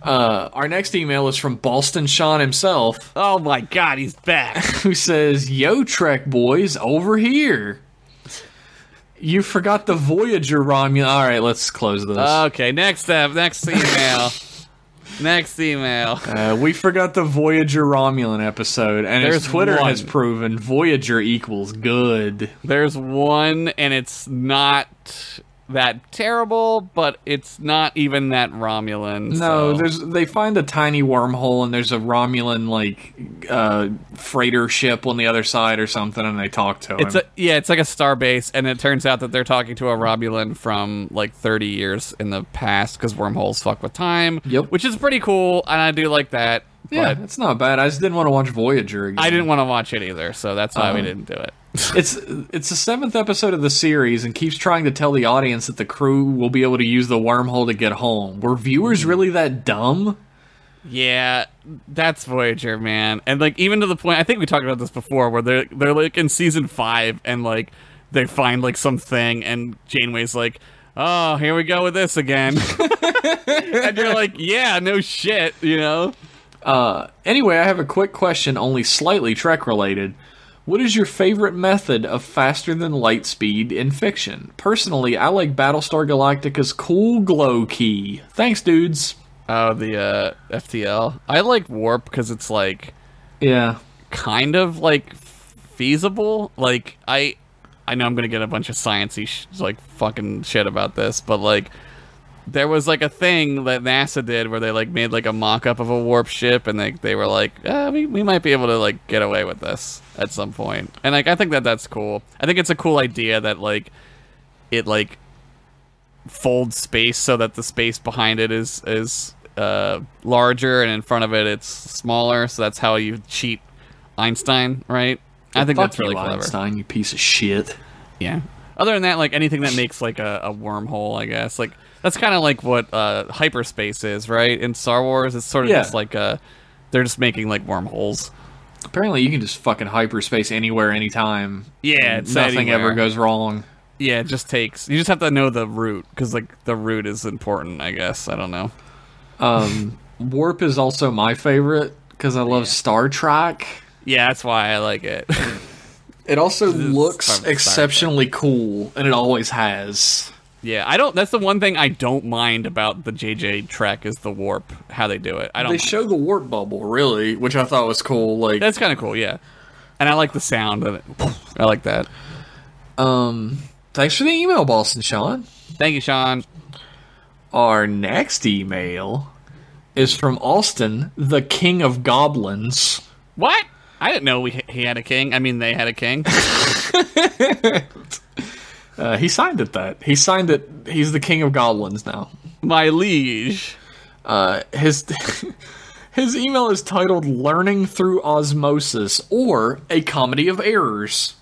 Our next email is from Boston Sean himself. Oh my god, he's back. Who says, "Yo, Trek boys, over here. You forgot the Voyager Romulan." All right, let's close this. Okay, next email. Next email. We forgot the Voyager Romulan episode, and as Twitter has proven, Voyager equals good. There's one, and it's not that terrible, but it's not even that Romulan. No, they find a tiny wormhole, and there's a Romulan freighter ship on the other side or something, and they talk to him. It's like a star base, and it turns out that they're talking to a Romulan from like 30 years in the past because wormholes fuck with time. Yep, which is pretty cool, and I do like that. Yeah, it's not bad. I just didn't want to watch Voyager again. I didn't want to watch it either, so that's why we didn't do it. It's the 7th episode of the series and keeps trying to tell the audience that the crew will be able to use the wormhole to get home. Were viewers really that dumb? Yeah, that's Voyager, man. And like even to the point, I think we talked about this before, where they're like in season 5 and like they find like something and Janeway's like, "Oh, here we go with this again." And you're like, "Yeah, no shit," you know? Anyway, I have a quick question, only slightly Trek related. What is your favorite method of faster than light speed in fiction? Personally, I like Battlestar Galactica's cool glow key. Thanks, dudes. Oh, the FTL. I like warp because it's like, kind of like feasible. Like I know I'm gonna get a bunch of sciencey like fucking shit about this, but like there was like a thing that NASA did where they like made like a mock-up of a warp ship, and they were like, we might be able to like get away with this at some point. And like I think that's cool. I think it's a cool idea that like it like folds space so that the space behind it is larger, and in front of it it's smaller. So that's how you cheat Einstein, right? I think that's really clever. Einstein, you piece of shit. Yeah. Other than that, like anything that makes like a wormhole, I guess. Like that's kind of like what hyperspace is, right? In Star Wars, it's sort of just like they're just making like wormholes. Apparently, you can just fucking hyperspace anywhere, anytime. Yeah, it's nothing ever goes wrong. Yeah, it just takes. You just have to know the route because like the route is important. I guess I don't know. Warp is also my favorite because I love Star Trek. Yeah, that's why I like it. It also looks exceptionally cool, and it always has. Yeah, I don't. That's the one thing I don't mind about the JJ Trek is the warp, how they do it. I don't. They show the warp bubble, really, which I thought was cool. Like that's kind of cool, yeah. And I like the sound of it. I like that. Thanks for the email, Boston Sean. Thank you, Sean. Our next email is from Austin, the King of Goblins. What? I didn't know he had a king. I mean, they had a king. He signed it that. He signed it. He's the King of Goblins now. My liege. His email is titled Learning Through Osmosis, or A Comedy of Errors.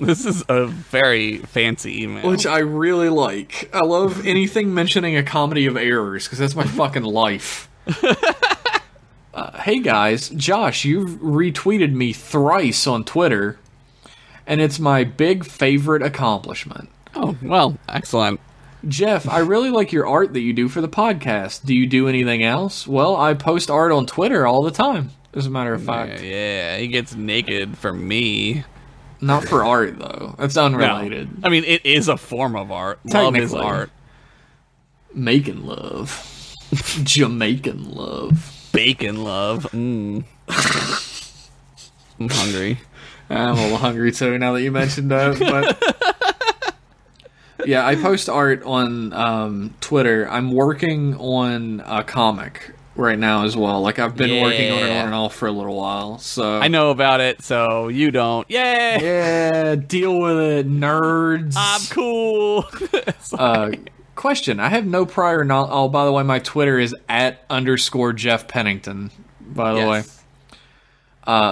This is a very fancy email. Which I really like. I love anything mentioning a comedy of errors, because that's my fucking life. Hey guys, Josh, you've retweeted me thrice on Twitter, and it's my big favorite accomplishment. Oh, well, excellent. Jeff, I really like your art that you do for the podcast. Do you do anything else? Well, I post art on Twitter all the time, as a matter of fact. Yeah, he gets naked for me. Not for art, though. That's unrelated. No. I mean, it is a form of art. Love is art. Making love. Jamaican love. Bacon love. I'm hungry. I'm a little hungry, too, now that you mentioned that. But yeah, I post art on Twitter. I'm working on a comic right now as well. Like, I've been working on it on and off for a little while, so... I know about it, so you don't. Yay! Yeah, deal with it, nerds. I'm cool. Question, I have no prior knowledge... Oh, by the way, my Twitter is @_Jeff Pennington, by the way.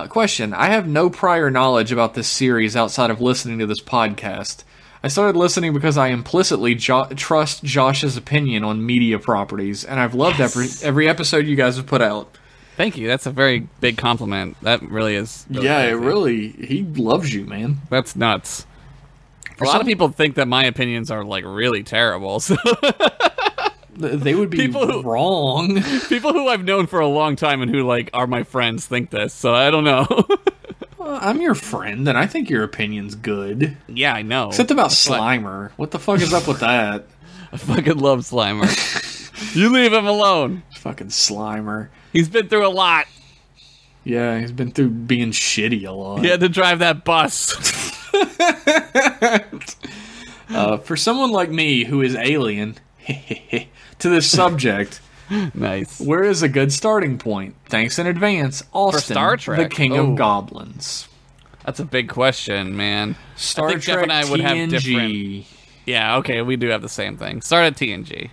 Question, I have no prior knowledge about this series outside of listening to this podcast. I started listening because I implicitly trust Josh's opinion on media properties, and I've loved every episode you guys have put out. Thank you. That's a very big compliment. That really is. Really he loves you, man. That's nuts. A lot of people think that my opinions are like really terrible. So. They would be wrong. People who I've known for a long time and who like are my friends think this, so I don't know. I'm your friend, and I think your opinion's good. Yeah, I know. Except about Slimer. What the fuck is up with that? I fucking love Slimer. You leave him alone. Fucking Slimer. He's been through a lot. Yeah, he's been through being shitty a lot. He had to drive that bus. For someone like me who is alien to this subject... Nice. Where is a good starting point? Thanks in advance, Austin, for Star Trek. the King of Goblins. That's a big question, man. Star Trek Jeff and I would have different. Yeah, okay, we do have the same thing. Start at TNG.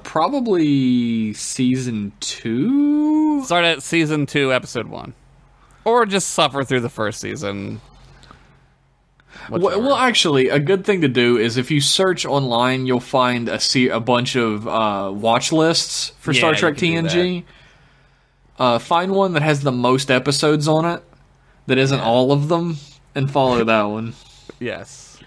Probably season 2. Start at season 2, episode 1, or just suffer through the first season. Well, actually, a good thing to do is if you search online, you'll find a bunch of watch lists for Star Trek TNG. Find one that has the most episodes on it, that isn't all of them, and follow that one. Yes.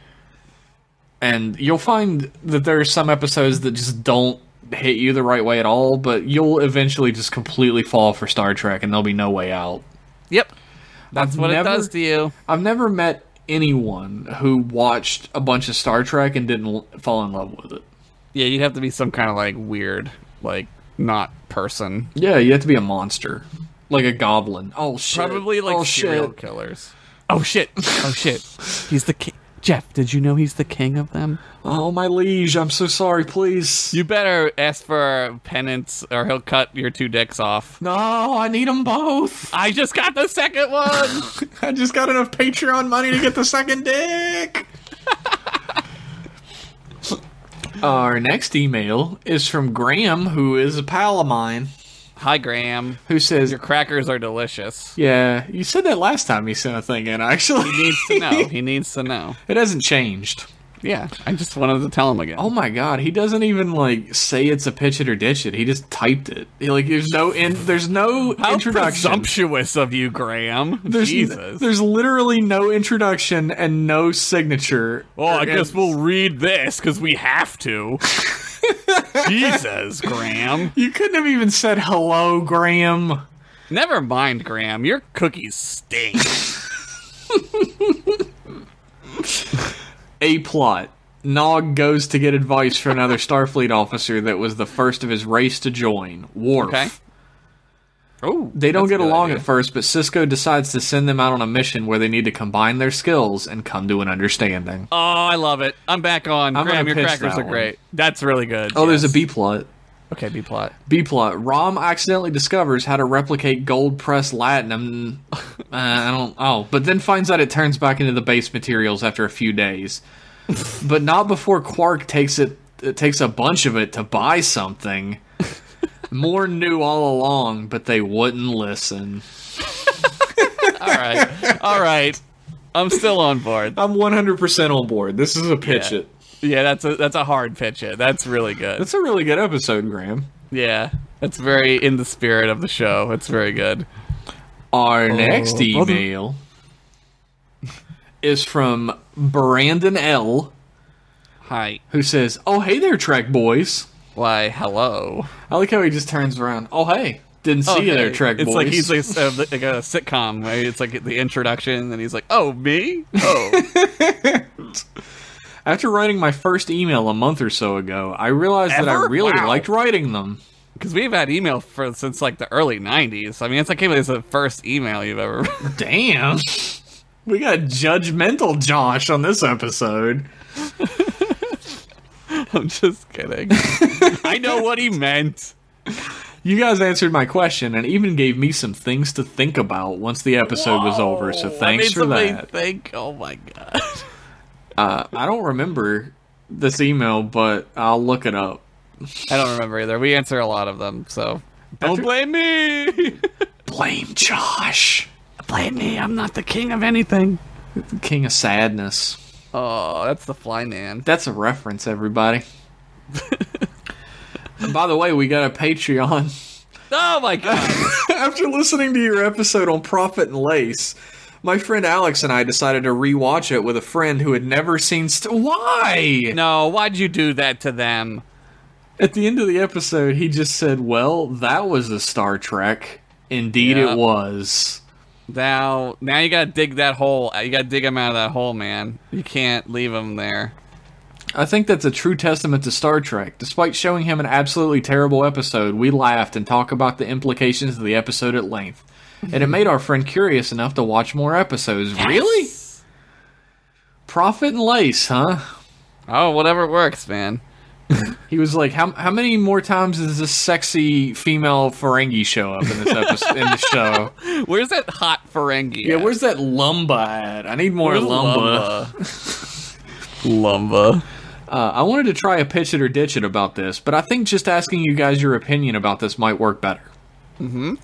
And you'll find that there are some episodes that just don't hit you the right way at all, but you'll eventually just completely fall for Star Trek, and there'll be no way out. Yep. That's what it does to you. I've never met anyone who watched a bunch of Star Trek and didn't fall in love with it. Yeah, you'd have to be some kind of like weird, like not person. Yeah, you have to be a monster, like a goblin. Oh shit! Probably like serial killers. Oh shit! Oh shit! He's the king. Jeff, did you know he's the king of them? Oh my liege, I'm so sorry. Please, you better ask for penance, or he'll cut your 2 dicks off. No, I need them both. I just got the second one. I just got enough Patreon money to get the second dick. Our next email is from Graham, who is a pal of mine. Hi, Graham. Who says... Your crackers are delicious. Yeah, you said that last time he sent a thing in, actually. He needs to know. He needs to know. It hasn't changed. Yeah, I just wanted to tell him again. Oh my god, he doesn't even like say it's a pitch it or ditch it. He just typed it. Like there's no How introduction. Presumptuous of you, Graham. Jesus. There's literally no introduction and no signature. Oh, I guess we'll read this because we have to. Jesus, Graham. You couldn't have even said hello, Graham. Never mind, Graham. Your cookies stink. A plot. Nog goes to get advice from another Starfleet officer that was the first of his race to join. Worf. Okay. Oh, they don't get along at first, but Sisko decides to send them out on a mission where they need to combine their skills and come to an understanding. Oh, I love it. I'm back on. Graham, your crackers are great. That's really good. Oh, yes. There's a B plot. Okay, B plot. B plot. Rom accidentally discovers how to replicate gold pressed latinum. But then finds out it turns back into the base materials after a few days. But not before Quark takes a bunch of it to buy something. Morn knew all along, but they wouldn't listen. All right. I'm still on board. I'm 100% on board. This is a pitch it. Yeah, that's a hard pitch it. That's really good. That's a really good episode, Graham. Yeah, it's very in the spirit of the show. It's very good. Our next email is from Brandon L. Hi. Who says, "Oh, hey there, Trek boys." Why, hello. I like how he just turns around. Oh, hey. Didn't see you there, Trek boys. It's like he's like a sitcom, right? It's like the introduction, and he's like, oh, me? Oh. After writing my first email a month or so ago, I realized that I really liked writing them. Because we've had email since like the early 90s. I mean, it's like it's the first email you've ever... Damn. We got judgmental Josh on this episode. I'm just kidding. I know what he meant. You guys answered my question and even gave me some things to think about once the episode was over, so thanks for that. Oh my god. I don't remember this email, but I'll look it up. I don't remember either. We answer a lot of them, so don't blame me. Blame Josh. Blame me. I'm not the king of anything. The king of sadness. Oh, that's the Fly Man. That's a reference, everybody. By the way, we got a Patreon. Oh my god. After listening to your episode on Profit and Lace, my friend Alex and I decided to rewatch it with a friend who had never seen... Why? No, why'd you do that to them? At the end of the episode, he just said, well, that was a Star Trek. Indeed it was. Now you gotta dig that hole. You gotta dig him out of that hole, man. You can't leave him there. I think that's a true testament to Star Trek. Despite showing him an absolutely terrible episode, we laughed and talked about the implications of the episode at length. And it made our friend curious enough to watch more episodes. Yes! Really? Profit and Lace, huh? Oh, whatever works, man. He was like, how many more times does this sexy female Ferengi show up in this episode, in the show? Where's that hot Ferengi at? Where's that Lumba at? I need more Lumba. Lumba. I wanted to try a pitch it or ditch it about this, but I think just asking you guys your opinion about this might work better. Mm-hmm.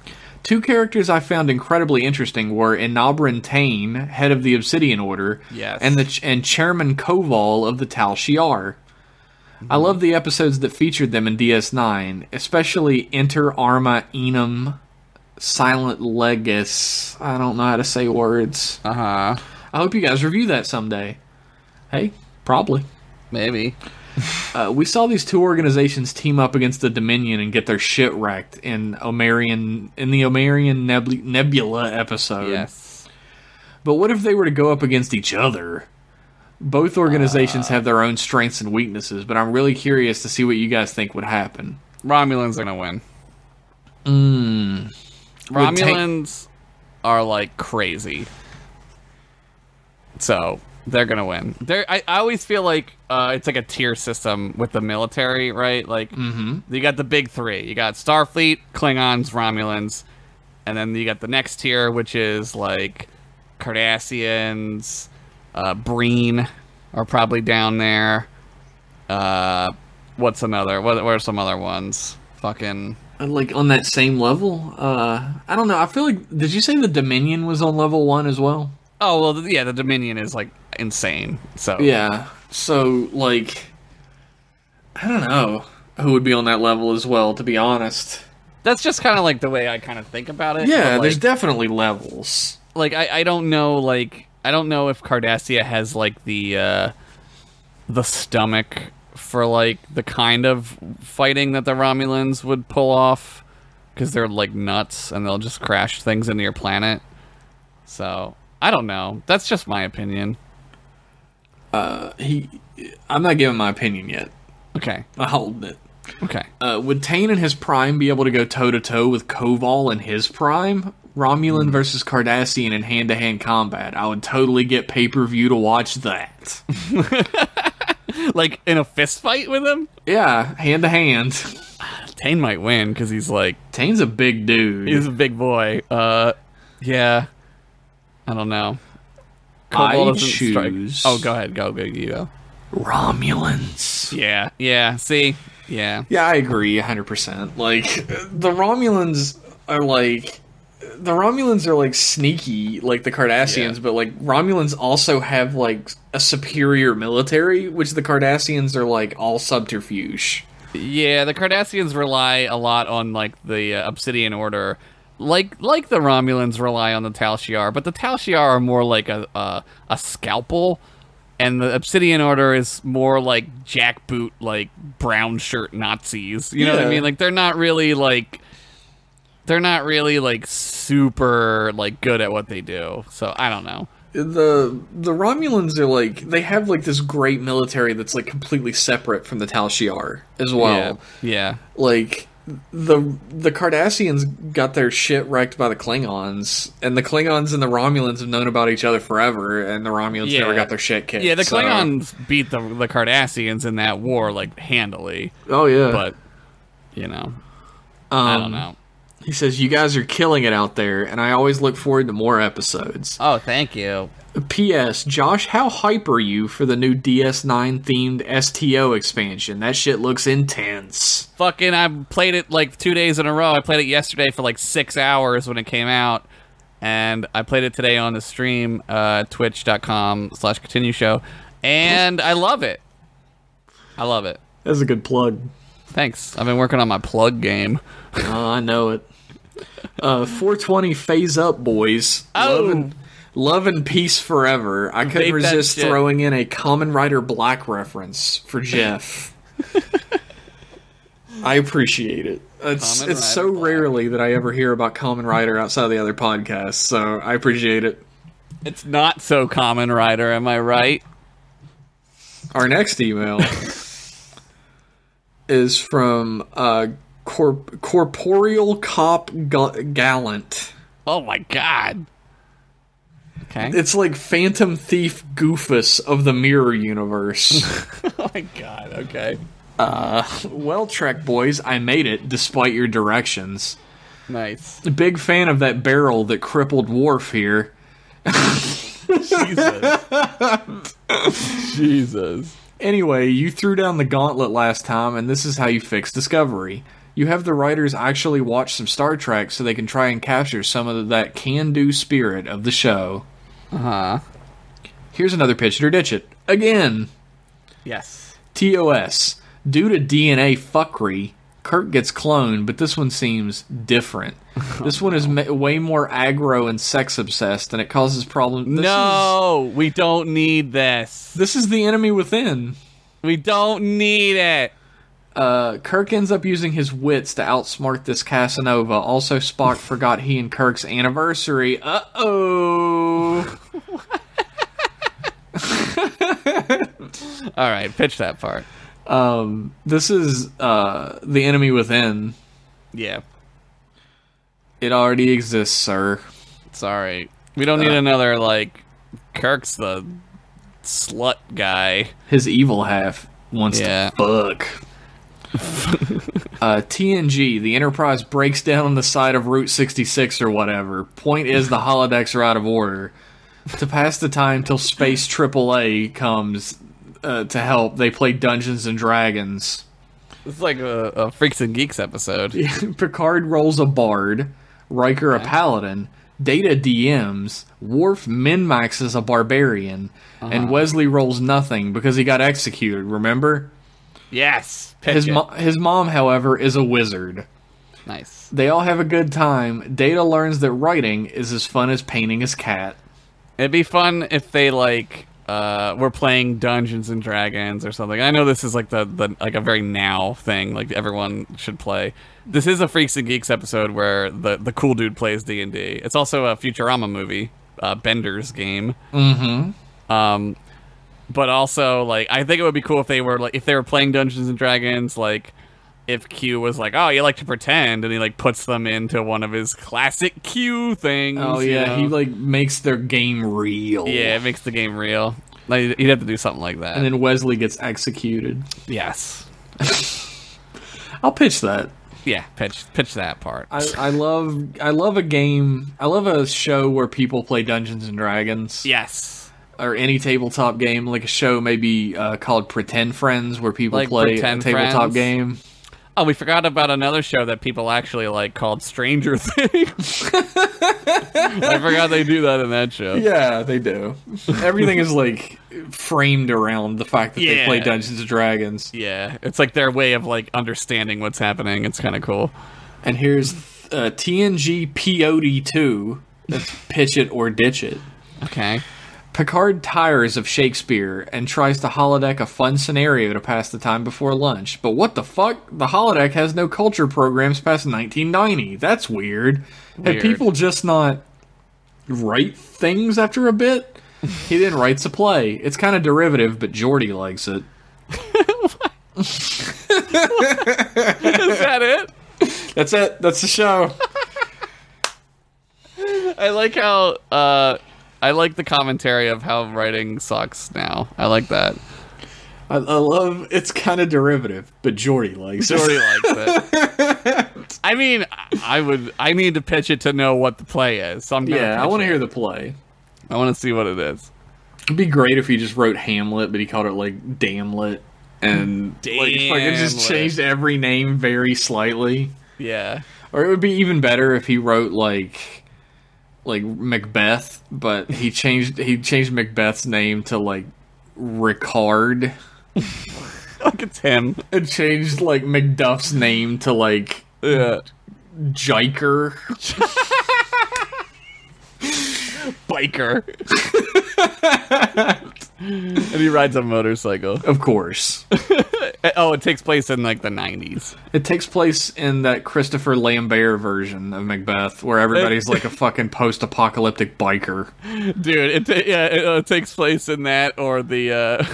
Two characters I found incredibly interesting were Enabran Tain, head of the Obsidian Order, yes, and Chairman Koval of the Tal Shiar. Mm-hmm. I love the episodes that featured them in DS9, especially Inter Arma Enum Silent Legis. I don't know how to say words. Uh-huh. I hope you guys review that someday. Hey, probably. Maybe. We saw these two organizations team up against the Dominion and get their shit wrecked in the Omarion Nebula episode. Yes. But what if they were to go up against each other? Both organizations have their own strengths and weaknesses, but I'm really curious to see what you guys think would happen. Romulans are going to win. Romulans are like crazy. So... they're gonna win. I always feel like it's like a tier system with the military, right? Like, you got the big three. You got Starfleet, Klingons, Romulans, and then you got the next tier, which is like Cardassians, Breen are probably down there. What's another? What are some other ones? Fucking... like on that same level? I don't know. I feel like... did you say the Dominion was on level 1 as well? Oh, well, yeah, the Dominion is, like, insane. So yeah. So, like, I don't know who would be on that level as well, to be honest. That's just kind of like the way I kind of think about it. Yeah, there's definitely levels. Like, I don't know, like, I don't know if Cardassia has, like, the stomach for, like, the kind of fighting that the Romulans would pull off, because they're, like, nuts, and they'll just crash things into your planet. So, I don't know. That's just my opinion. I'm not giving my opinion yet. Okay. I'll hold it. Okay. Would Tane in his prime be able to go toe-to-toe with Koval in his prime? Romulan versus Cardassian in hand-to-hand combat. I would totally get pay-per-view to watch that. Like, in a fist fight with him? Yeah, hand-to-hand. Tane might win, because he's like... Tane's a big dude. He's a big boy. Yeah. I don't know. I choose... Oh, go ahead. Go, you go. Romulans. Yeah. See? Yeah. Yeah, I agree 100%. Like, the Romulans are like sneaky, like the Cardassians, but like Romulans also have like a superior military, which the Cardassians are like all subterfuge. Yeah, the Cardassians rely a lot on like the Obsidian Order, like the Romulans rely on the Tal Shiar, but the Tal Shiar are more like a scalpel, and the Obsidian Order is more like jackboot, like brown shirt Nazis. You know what I mean? Like they're not really like super like good at what they do. So I don't know. The Romulans are like, they have like this great military that's like completely separate from the Tal Shiar as well. Yeah. Like the Cardassians got their shit wrecked by the Klingons, and the Klingons and the Romulans have known about each other forever, and the Romulans never got their shit kicked. Yeah, the Klingons beat the Cardassians in that war like handily. Oh yeah. But you know, I don't know. He says, you guys are killing it out there, and I always look forward to more episodes. Oh, thank you. P.S. Josh, how hype are you for the new DS9-themed STO expansion? That shit looks intense. Fucking, I played it like 2 days in a row. I played it yesterday for like 6 hours when it came out, and I played it today on the stream, twitch.com/continue show, and I love it. That's a good plug. Thanks. I've been working on my plug game. Oh, I know it. 420 phase up, boys. Oh. Love and peace forever. I couldn't resist throwing in a Kamen Rider Black reference for Jeff. I appreciate it. It's so rarely that I ever hear about Kamen Rider outside of the other podcasts, so I appreciate it. It's not so Kamen Rider, am I right? Our next email is from Corporeal Cop Gallant. Oh my god. Okay. It's like Phantom Thief Goofus of the Mirror Universe. Oh my god, okay. Well, Trek boys, I made it despite your directions. Nice. Big fan of that barrel that crippled Worf here. Jesus. Anyway, you threw down the gauntlet last time, and this is how you fix Discovery. You have the writers actually watch some Star Trek so they can try and capture some of that can-do spirit of the show. Uh-huh. Here's another pitch it or ditch it. Again. Yes. TOS. Due to DNA fuckery, Kirk gets cloned, but this one seems different. This one is way more aggro and sex-obsessed, and it causes problems. We don't need this. This is the enemy within. We don't need it. Kirk ends up using his wits to outsmart this Casanova. Also, Spock forgot he and Kirk's anniversary. Uh-oh. All right, pitch that part. This is the enemy within. Yeah. It already exists, sir. Sorry. We don't need another, like, Kirk's the slut guy. His evil half wants to fuck. TNG, the Enterprise breaks down on the side of Route 66 or whatever. Point is, the holodecks are out of order. To pass the time till Space AAA comes to help, they play Dungeons and Dragons. It's like a Freaks and Geeks episode. Picard rolls a bard, Riker a paladin, Data DMs, Worf min-maxes a barbarian, and Wesley rolls nothing because he got executed, remember? Yes. His mom, however, is a wizard. Nice. They all have a good time. Data learns that writing is as fun as painting his cat. It'd be fun if they, like, were playing Dungeons and Dragons or something. I know this is, like, the like a very now thing, like, everyone should play. This is a Freaks and Geeks episode where the cool dude plays D&D. It's also a Futurama movie, Bender's Game. Mm-hmm. But also, like, I think it would be cool if they were playing Dungeons and Dragons, like, if Q was like, oh, you like to pretend, and he, like, puts them into one of his classic Q things. Oh, yeah, he, like, makes their game real. Yeah, it makes the game real. Like, you'd have to do something like that. And then Wesley gets executed. Yes. I'll pitch that. Yeah, pitch that part. I love a game. I love a show where people play Dungeons and Dragons. Yes. Or any tabletop game, like a show maybe called Pretend Friends, where people like play a tabletop game. Oh, we forgot about another show that people actually like called Stranger Things. I forgot they do that in that show. Yeah, they do. Everything is like framed around the fact that they play Dungeons and Dragons. Yeah, it's like their way of like understanding what's happening. It's kind of cool. And here's TNG POD 2. That's Pitch It or Ditch It. Okay. Picard tires of Shakespeare and tries to holodeck a fun scenario to pass the time before lunch. But what the fuck? The holodeck has no culture programs past 1990. That's weird. Have people just not write things after a bit? He then writes a play. It's kind of derivative, but Geordi likes it. Is that it? That's it. That's the show. I like how... I like the commentary of how writing sucks now. I like that. I love it's kind of derivative, but Geordi likes it. Geordi likes it. I mean, I need to pitch it to know what the play is. So I'm gonna I want to hear the play. I want to see what it is. It'd be great if he just wrote Hamlet, but he called it like Damlet, and like fucking just changed every name very slightly. Yeah. Or it would be even better if he wrote like Macbeth, but he changed Macbeth's name to like Ricard. Like it's him. It changed like Macduff's name to like Jiker. Biker. And he rides a motorcycle. Of course. Oh, it takes place in like the 90s. It takes place in that Christopher Lambert version of Macbeth, where everybody's like a fucking post-apocalyptic biker. Dude, it takes place in that, or the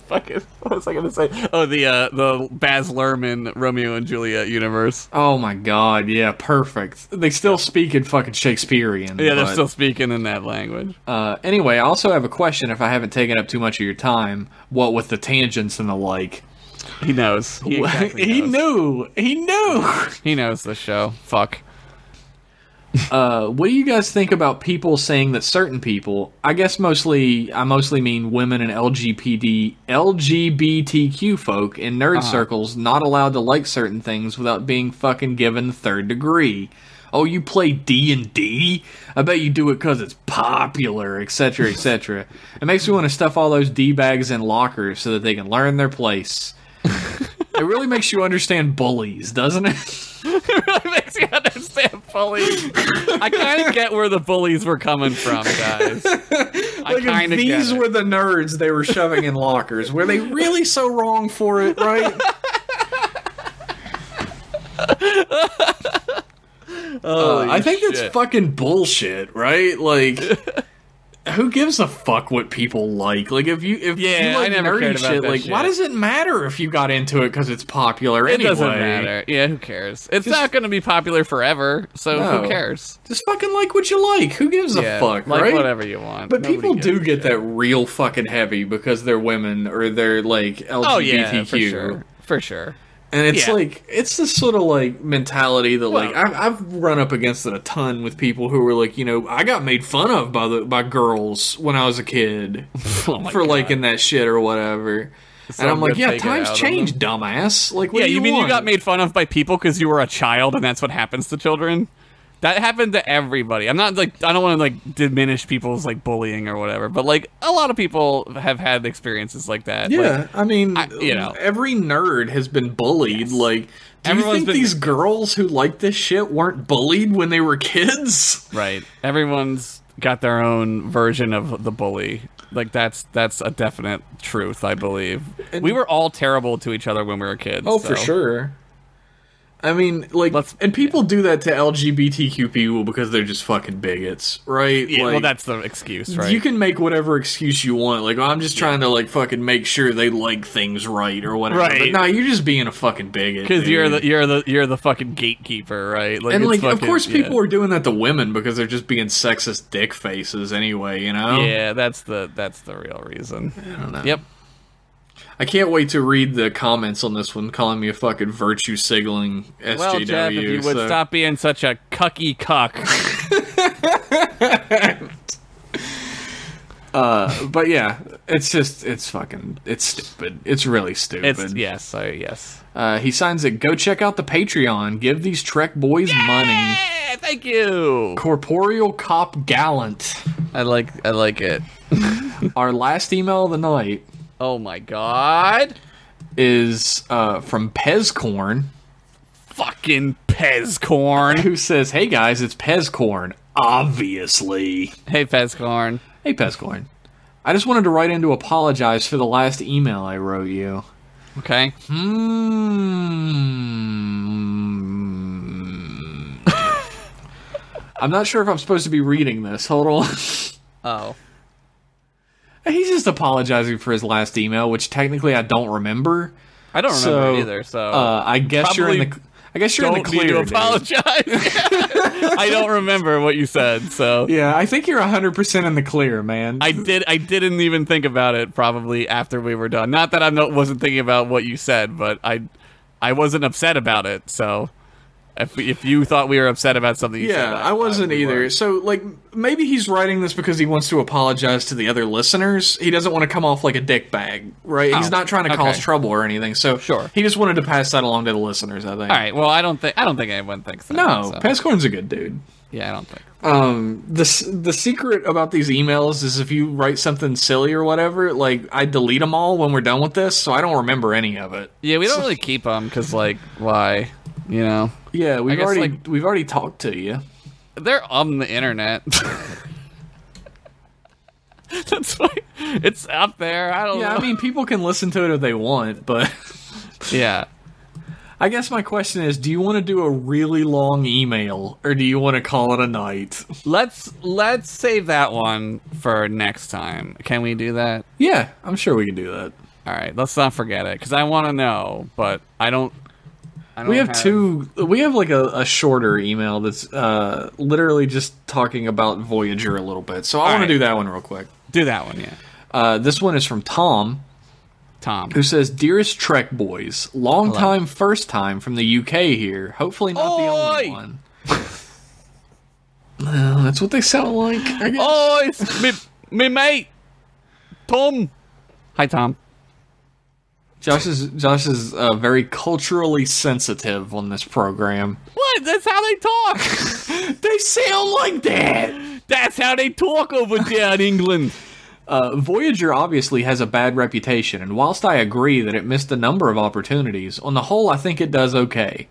fucking what was I gonna say? Oh, the Baz Luhrmann Romeo and Juliet universe. Oh my god, yeah, perfect. They still speak in fucking Shakespearean. Yeah, they're still speaking in that language. Anyway, I also have a question. If I haven't taken up too much of your time, what with the tangents and the like. He knows. He knew. He knows the show. Fuck. What do you guys think about people saying that certain people, I mostly mean women and LGBTQ folk in nerd circles, not allowed to like certain things without being fucking given the third degree? Oh, you play D&D? I bet you do it because it's popular, etc., etc. It makes me want to stuff all those D-bags in lockers so that they can learn their place. It really makes you understand bullies, doesn't it? It really makes you understand bullies. I kind of get where the bullies were coming from, guys. Like if these were the nerds they were shoving in lockers, were they really so wrong for it, right? I think that's fucking bullshit, right? Like, who gives a fuck what people like? Like, if you like nerdy shit, like, why does it matter if you got into it because it's popular anyway? It doesn't matter. Yeah, who cares? It's not going to be popular forever, so who cares? Just fucking like what you like. Who gives a fuck, like right? Whatever you want. But people do get that real fucking heavy because they're women or they're, like, LGBTQ. Oh, yeah, for sure. And it's like, it's this sort of like mentality that like, I've run up against it a ton with people who were like, you know, I got made fun of by girls when I was a kid for liking that shit or whatever. And I'm like, yeah, times change, dumbass. Like, what do you mean want? You got made fun of by people because you were a child and that's what happens to children? That happened to everybody. I'm not like, I don't want to like diminish people's like bullying or whatever, but like a lot of people have had experiences like that. Yeah, like, I mean, you know, every nerd has been bullied. Yes. Like, do you think these girls who like this shit weren't bullied when they were kids? Right. Everyone's got their own version of the bully. Like that's a definite truth, I believe. And we were all terrible to each other when we were kids. Oh, so. For sure. I mean, like, and people do that to LGBTQ people because they're just fucking bigots, right? Yeah, like, well, that's the excuse, right? You can make whatever excuse you want. Like, I'm just trying to, like, fucking make sure they like things right or whatever. Right. But nah, you're just being a fucking bigot. Because you're the fucking gatekeeper, right? Like, and, like, fucking, of course people are doing that to women because they're just being sexist dick faces anyway, you know? Yeah, that's the real reason. I don't know. Yep. I can't wait to read the comments on this one calling me a fucking virtue-signaling SJW. Well, Jeff, if you would stop being such a cucky cuck. But yeah, it's stupid. It's really stupid. Yes. He signs it, go check out the Patreon. Give these Trek boys money. Thank you. Corporeal Cop Gallant. I like it. Our last email of the night. Oh my god. Is from Pezcorn. Fucking Pezcorn. Who says, hey guys, it's Pezcorn. Obviously. Hey Pezcorn. Hey Pezcorn. I just wanted to write in to apologize for the last email I wrote you. Okay. I'm not sure if I'm supposed to be reading this. Hold on. Oh. He's just apologizing for his last email, which technically I don't remember. I don't remember it either. So I guess you're in the. I guess you're in the clear. Need to apologize. I don't remember what you said. So yeah, I think you're 100% in the clear, man. I didn't even think about it. Probably after we were done. Not that I wasn't thinking about what you said, but I wasn't upset about it. So. If you thought we were upset about something you said, I wasn't either. So, like, maybe he's writing this because he wants to apologize to the other listeners. He doesn't want to come off like a dickbag, right? He's not trying to cause trouble or anything. So, sure. He just wanted to pass that along to the listeners, I think. All right. Well, I don't think anyone thinks that. No, so. Pezcorn's a good dude. Yeah, I don't think. The secret about these emails is if you write something silly or whatever, like, I delete them all when we're done with this, so I don't remember any of it. Yeah, we don't really keep them because, like, why? You know? Yeah, we've already talked to you. They're on the internet. That's why it's up there. I don't know. Yeah, I mean, people can listen to it if they want, but yeah. I guess my question is, do you want to do a really long email or do you want to call it a night? Let's save that one for next time. Can we do that? Yeah, I'm sure we can do that. All right, let's not forget it because I want to know, but I don't. We have like a shorter email that's literally just talking about Voyager a little bit. So I want to do that one real quick. Do that one, yeah. This one is from Tom. Who says, Dearest Trek Boys, long time, first time from the UK here. Hopefully not the only one. That's what they sound like, I guess. Oh, it's me mate, Tom. Hi, Tom. Josh is very culturally sensitive on this program. What? That's how they talk. They sound like that. That's how they talk over there in England. Voyager obviously has a bad reputation, and whilst I agree that it missed a number of opportunities, on the whole I think it does okay.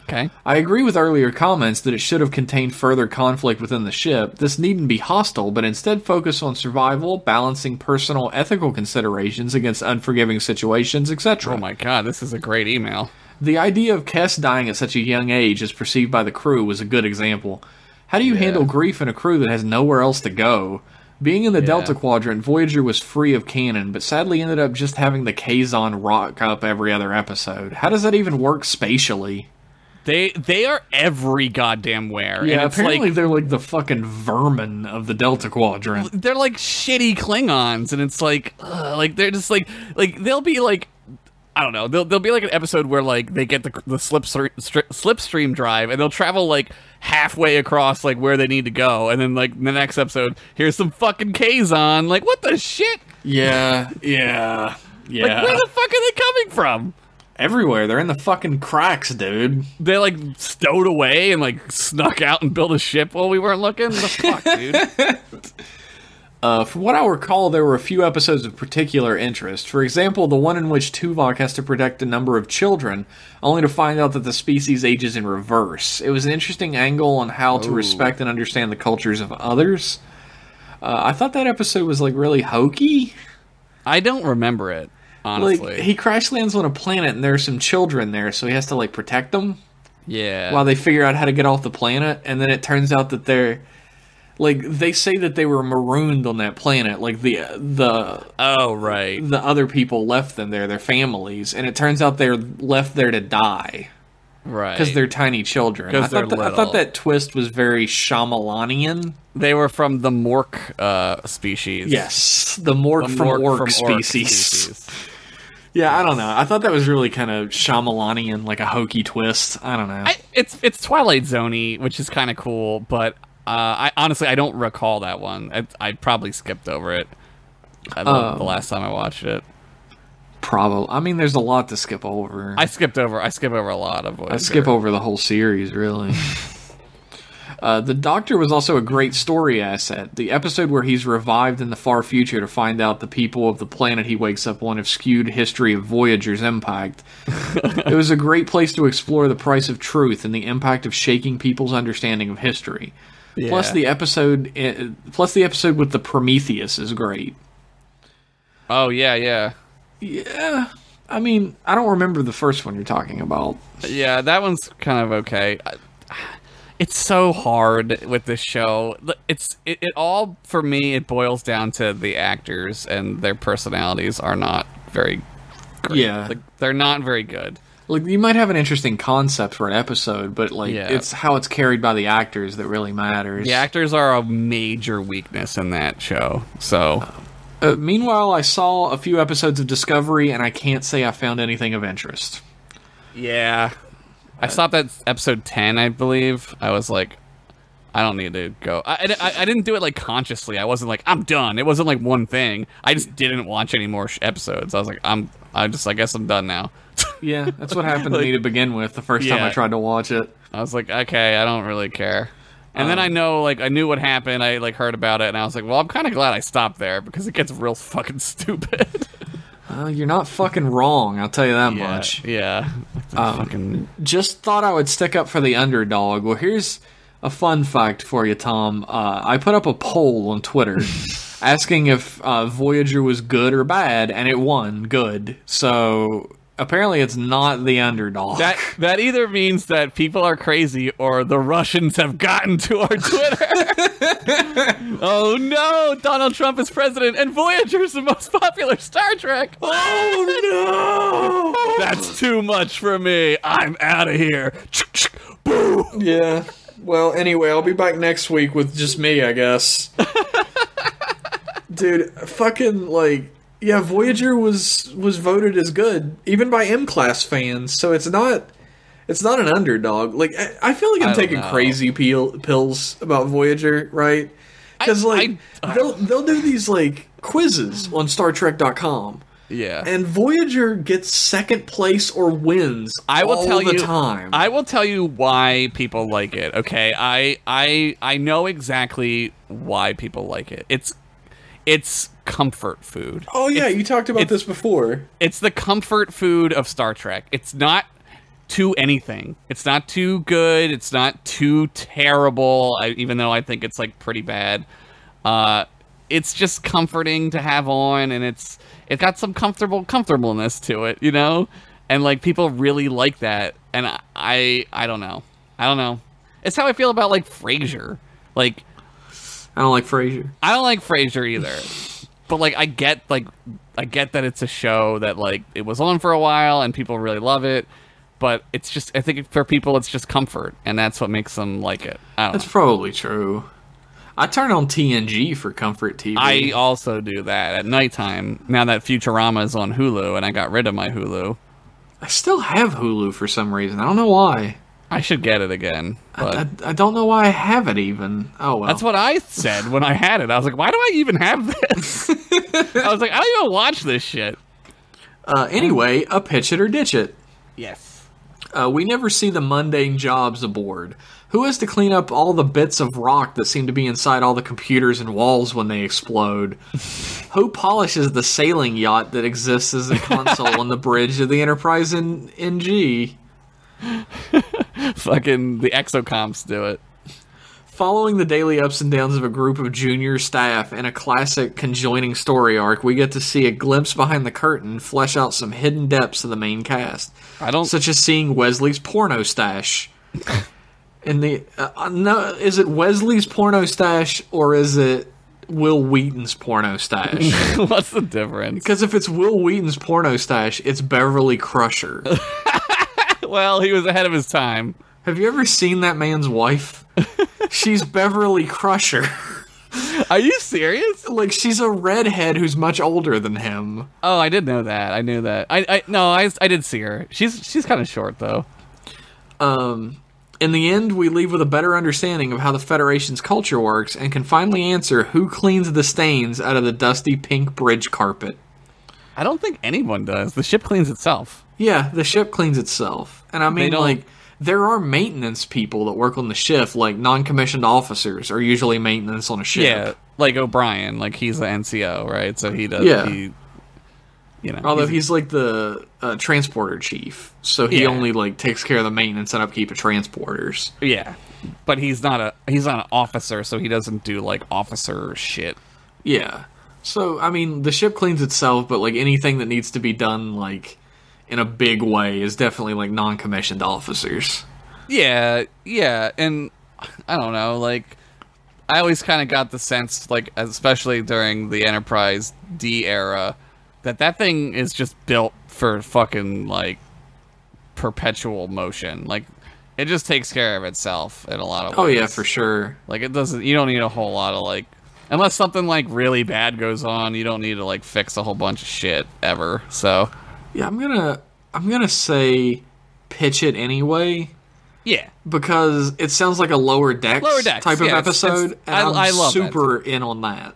Okay. I agree with earlier comments that it should have contained further conflict within the ship. This needn't be hostile, but instead focus on survival, balancing personal ethical considerations against unforgiving situations, etc. Oh my god, this is a great email. The idea of Kes dying at such a young age as perceived by the crew was a good example. How do you handle grief in a crew that has nowhere else to go? Being in the Delta Quadrant, Voyager was free of canon, but sadly ended up just having the Kazon rock up every other episode. How does that even work spatially? They are every goddamn where. Yeah, and it's apparently they're like the fucking vermin of the Delta Quadrant. They're like shitty Klingons, and it's like they're just like they'll be like, I don't know, there'll be like an episode where like they get the slipstream drive, and they'll travel like halfway across like where they need to go, and then like the next episode, here's some fucking Kazon. Like, what the shit? Yeah. Like, where the fuck are they coming from? Everywhere. They're in the fucking cracks, dude. They, like, stowed away and, like, snuck out and built a ship while we weren't looking? The fuck, dude? From what I recall, there were a few episodes of particular interest. For example, the one in which Tuvok has to protect a number of children, only to find out that the species ages in reverse. It was an interesting angle on how to respect and understand the cultures of others. I thought that episode was, like, really hokey. I don't remember it, honestly. Like, he crash lands on a planet and there are some children there, so he has to, like, protect them. Yeah. While they figure out how to get off the planet, and then it turns out that they're... Like, they say that they were marooned on that planet. Like, Oh, right. the other people left them there, their families, and it turns out they're left there to die. Right. Because they're tiny children. I thought that twist was very Shyamalanian. They were from the Mork species. Yes, the Mork from Orc species. Yeah, I don't know. I thought that was really kind of Shyamalanian, like a hokey twist. I don't know. It's Twilight Zone-y, which is kind of cool, but I honestly don't recall that one. I probably skipped over it the last time I watched it. Probably. I mean, there's a lot to skip over. I skip over a lot of Voyager. I skip over the whole series, really. The Doctor was also a great story asset. The episode where he's revived in the far future to find out the people of the planet he wakes up on have skewed history of Voyager's impact. It was a great place to explore the price of truth and the impact of shaking people's understanding of history. Yeah. Plus the episode with the Prometheus is great. Oh, yeah. Yeah, I mean, I don't remember the first one you're talking about. Yeah, that one's kind of okay. It's so hard with this show. It all, for me, it boils down to the actors, and their personalities are not very great. Yeah. Like, they're not very good. Like, you might have an interesting concept for an episode, but, like, it's how it's carried by the actors that really matters. The actors are a major weakness in that show, so... Meanwhile, I saw a few episodes of Discovery, and I can't say I found anything of interest. Yeah. I stopped at episode 10, I believe. I was like, I don't need to go. I didn't do it, like, consciously. I wasn't like, I'm done. It wasn't, like, one thing. I just didn't watch any more episodes. I was like, I guess I'm done now. Yeah, that's what happened to me to begin with the first time I tried to watch it. I was like, okay, I don't really care. And then I knew what happened. I, like, heard about it, and I was like, well, I'm kind of glad I stopped there, because it gets real fucking stupid. You're not fucking wrong, I'll tell you that much. Yeah. Just thought I would stick up for the underdog. Well, here's a fun fact for you, Tom. I put up a poll on Twitter asking if Voyager was good or bad, and it won good. So... apparently it's not the underdog. That either means that people are crazy or the Russians have gotten to our Twitter. Oh no, Donald Trump is president and Voyager's the most popular Star Trek. Oh no! That's too much for me. I'm out of here. Boo! Yeah. Well, anyway, I'll be back next week with just me, I guess. Dude, fucking, like... Yeah, Voyager was voted as good, even by M-Class fans, so it's not an underdog. Like, I feel like I'm taking crazy pills about Voyager, right? Because, like, they'll do these, like, quizzes on StarTrek.com. Yeah. And Voyager gets second place or wins all the time. I will tell you why people like it, okay? I know exactly why people like it. It's comfort food. Oh, yeah, you talked about this before. It's the comfort food of Star Trek. It's not too anything. It's not too good. It's not too terrible, even though I think it's, like, pretty bad. It's just comforting to have on, and it's got some comfortableness to it, you know? And, like, people really like that. And I don't know. It's how I feel about, like, Frasier. Like... I don't like Frasier. I don't like Frasier either. But, like, I get that it's a show that, like, it was on for a while and people really love it. But it's just, I think for people, it's just comfort. And that's what makes them like it. That's probably true. I turn on TNG for comfort TV. I also do that at nighttime. Now that Futurama is on Hulu and I got rid of my Hulu. I still have Hulu for some reason. I don't know why. I should get it again. But I don't know why I have it even. Oh, well. That's what I said when I had it. I was like, why do I even have this? I was like, I don't even watch this shit. Anyway, a pitch it or ditch it. Yes. We never see the mundane jobs aboard. Who has to clean up all the bits of rock that seem to be inside all the computers and walls when they explode? Who polishes the sailing yacht that exists as a console on the bridge of the Enterprise in NG? Fucking the exocomps do it. Following the daily ups and downs of a group of junior staff in a classic conjoining story arc, we get to see a glimpse behind the curtain, flesh out some hidden depths of the main cast. Such as seeing Wesley's porno stash. In the no, is it Wesley's porno stash or is it Will Wheaton's porno stash? What's the difference? Because if it's Will Wheaton's porno stash, it's Beverly Crusher. Well, he was ahead of his time. Have you ever seen that man's wife? She's Beverly Crusher. Are you serious? Like, she's a redhead who's much older than him. Oh, I did know that. I knew that. I did see her. She's kind of short though. In the end, we leave with a better understanding of how the Federation's culture works and can finally answer who cleans the stains out of the dusty pink bridge carpet. I don't think anyone does. The ship cleans itself. Yeah, the ship cleans itself. And I mean, like, there are maintenance people that work on the ship, like non-commissioned officers are usually maintenance on a ship. Yeah, like O'Brien, like he's the NCO, right? So he does. Yeah. Although he's like the transporter chief, so he only like takes care of the maintenance and upkeep of transporters. Yeah, but he's not an officer, so he doesn't do like officer shit. Yeah. So I mean, the ship cleans itself, but like anything that needs to be done like in a big way is definitely like non-commissioned officers. Yeah, and I don't know, like I always kind of got the sense, like especially during the Enterprise D era, that thing is just built for fucking like perpetual motion. Like it just takes care of itself in a lot of ways. Oh yeah, for sure. Like it doesn't. You don't need a whole lot of like, unless something like really bad goes on. You don't need to like fix a whole bunch of shit ever. So yeah, I'm gonna say pitch it anyway. Yeah, because it sounds like a Lower Decks type of episode, and I love super in on that.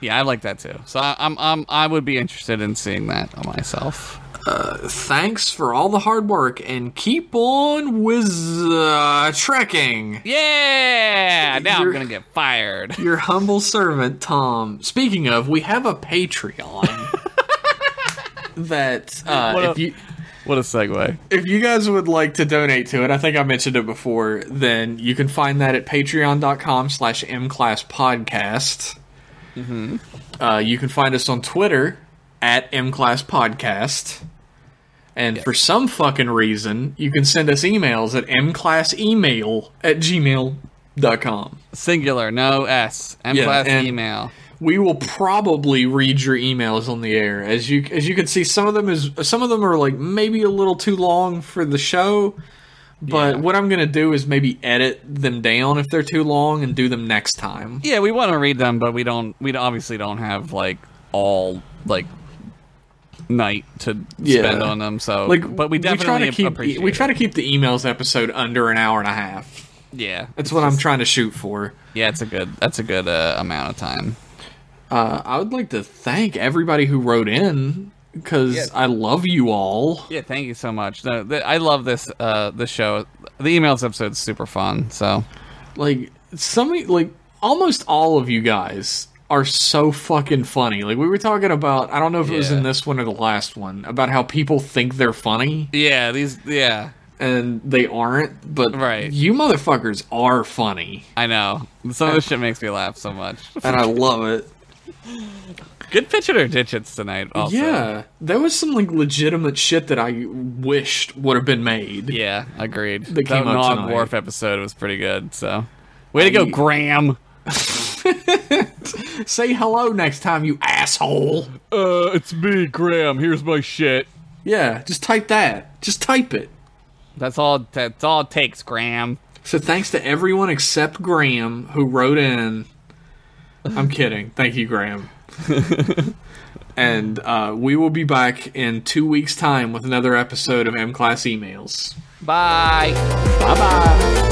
Yeah, I like that too. So I would be interested in seeing that on myself. Thanks for all the hard work, and keep on trekking. Yeah! Now I'm gonna get fired. Your humble servant, Tom. Speaking of, we have a Patreon that what a segue. If you guys would like to donate to it, I think I mentioned it before, then you can find that at patreon.com/mclasspodcast. Mm-hmm. You can find us on Twitter at mclasspodcast. And for some fucking reason, you can send us emails at mclassemail@gmail.com. Singular, no S. mclassemail. We will probably read your emails on the air. As you can see, some of them are like maybe a little too long for the show. But what I'm going to do is maybe edit them down if they're too long and do them next time. Yeah, we want to read them, but we obviously don't have like all like night to spend on them. So like, but we definitely appreciate we try to keep the emails episode under an hour and a half. Yeah. That's what I'm trying to shoot for. Yeah, that's a good amount of time. I would like to thank everybody who wrote in, because I love you all. Yeah, thank you so much. I love this show. The emails episode is super fun. So, like, almost all of you guys are so fucking funny. Like, we were talking about, I don't know if it was in this one or the last one, about how people think they're funny. Yeah, and they aren't, but you motherfuckers are funny. I know. Some of this shit makes me laugh so much. And I love it. Good pitch it or ditch it tonight also. Yeah, there was some like legitimate shit that I wished would have been made. Yeah, agreed. That came up Nog tonight. Worf episode was pretty good, so. Way to go, Graham! Say hello next time, you asshole! It's me, Graham. Here's my shit. Yeah, just type that. Just type it. That's all it takes, Graham. So thanks to everyone except Graham who wrote in. I'm kidding. Thank you, Graham. And we will be back in 2 weeks' time with another episode of M-Class Emails. Bye. Bye-bye.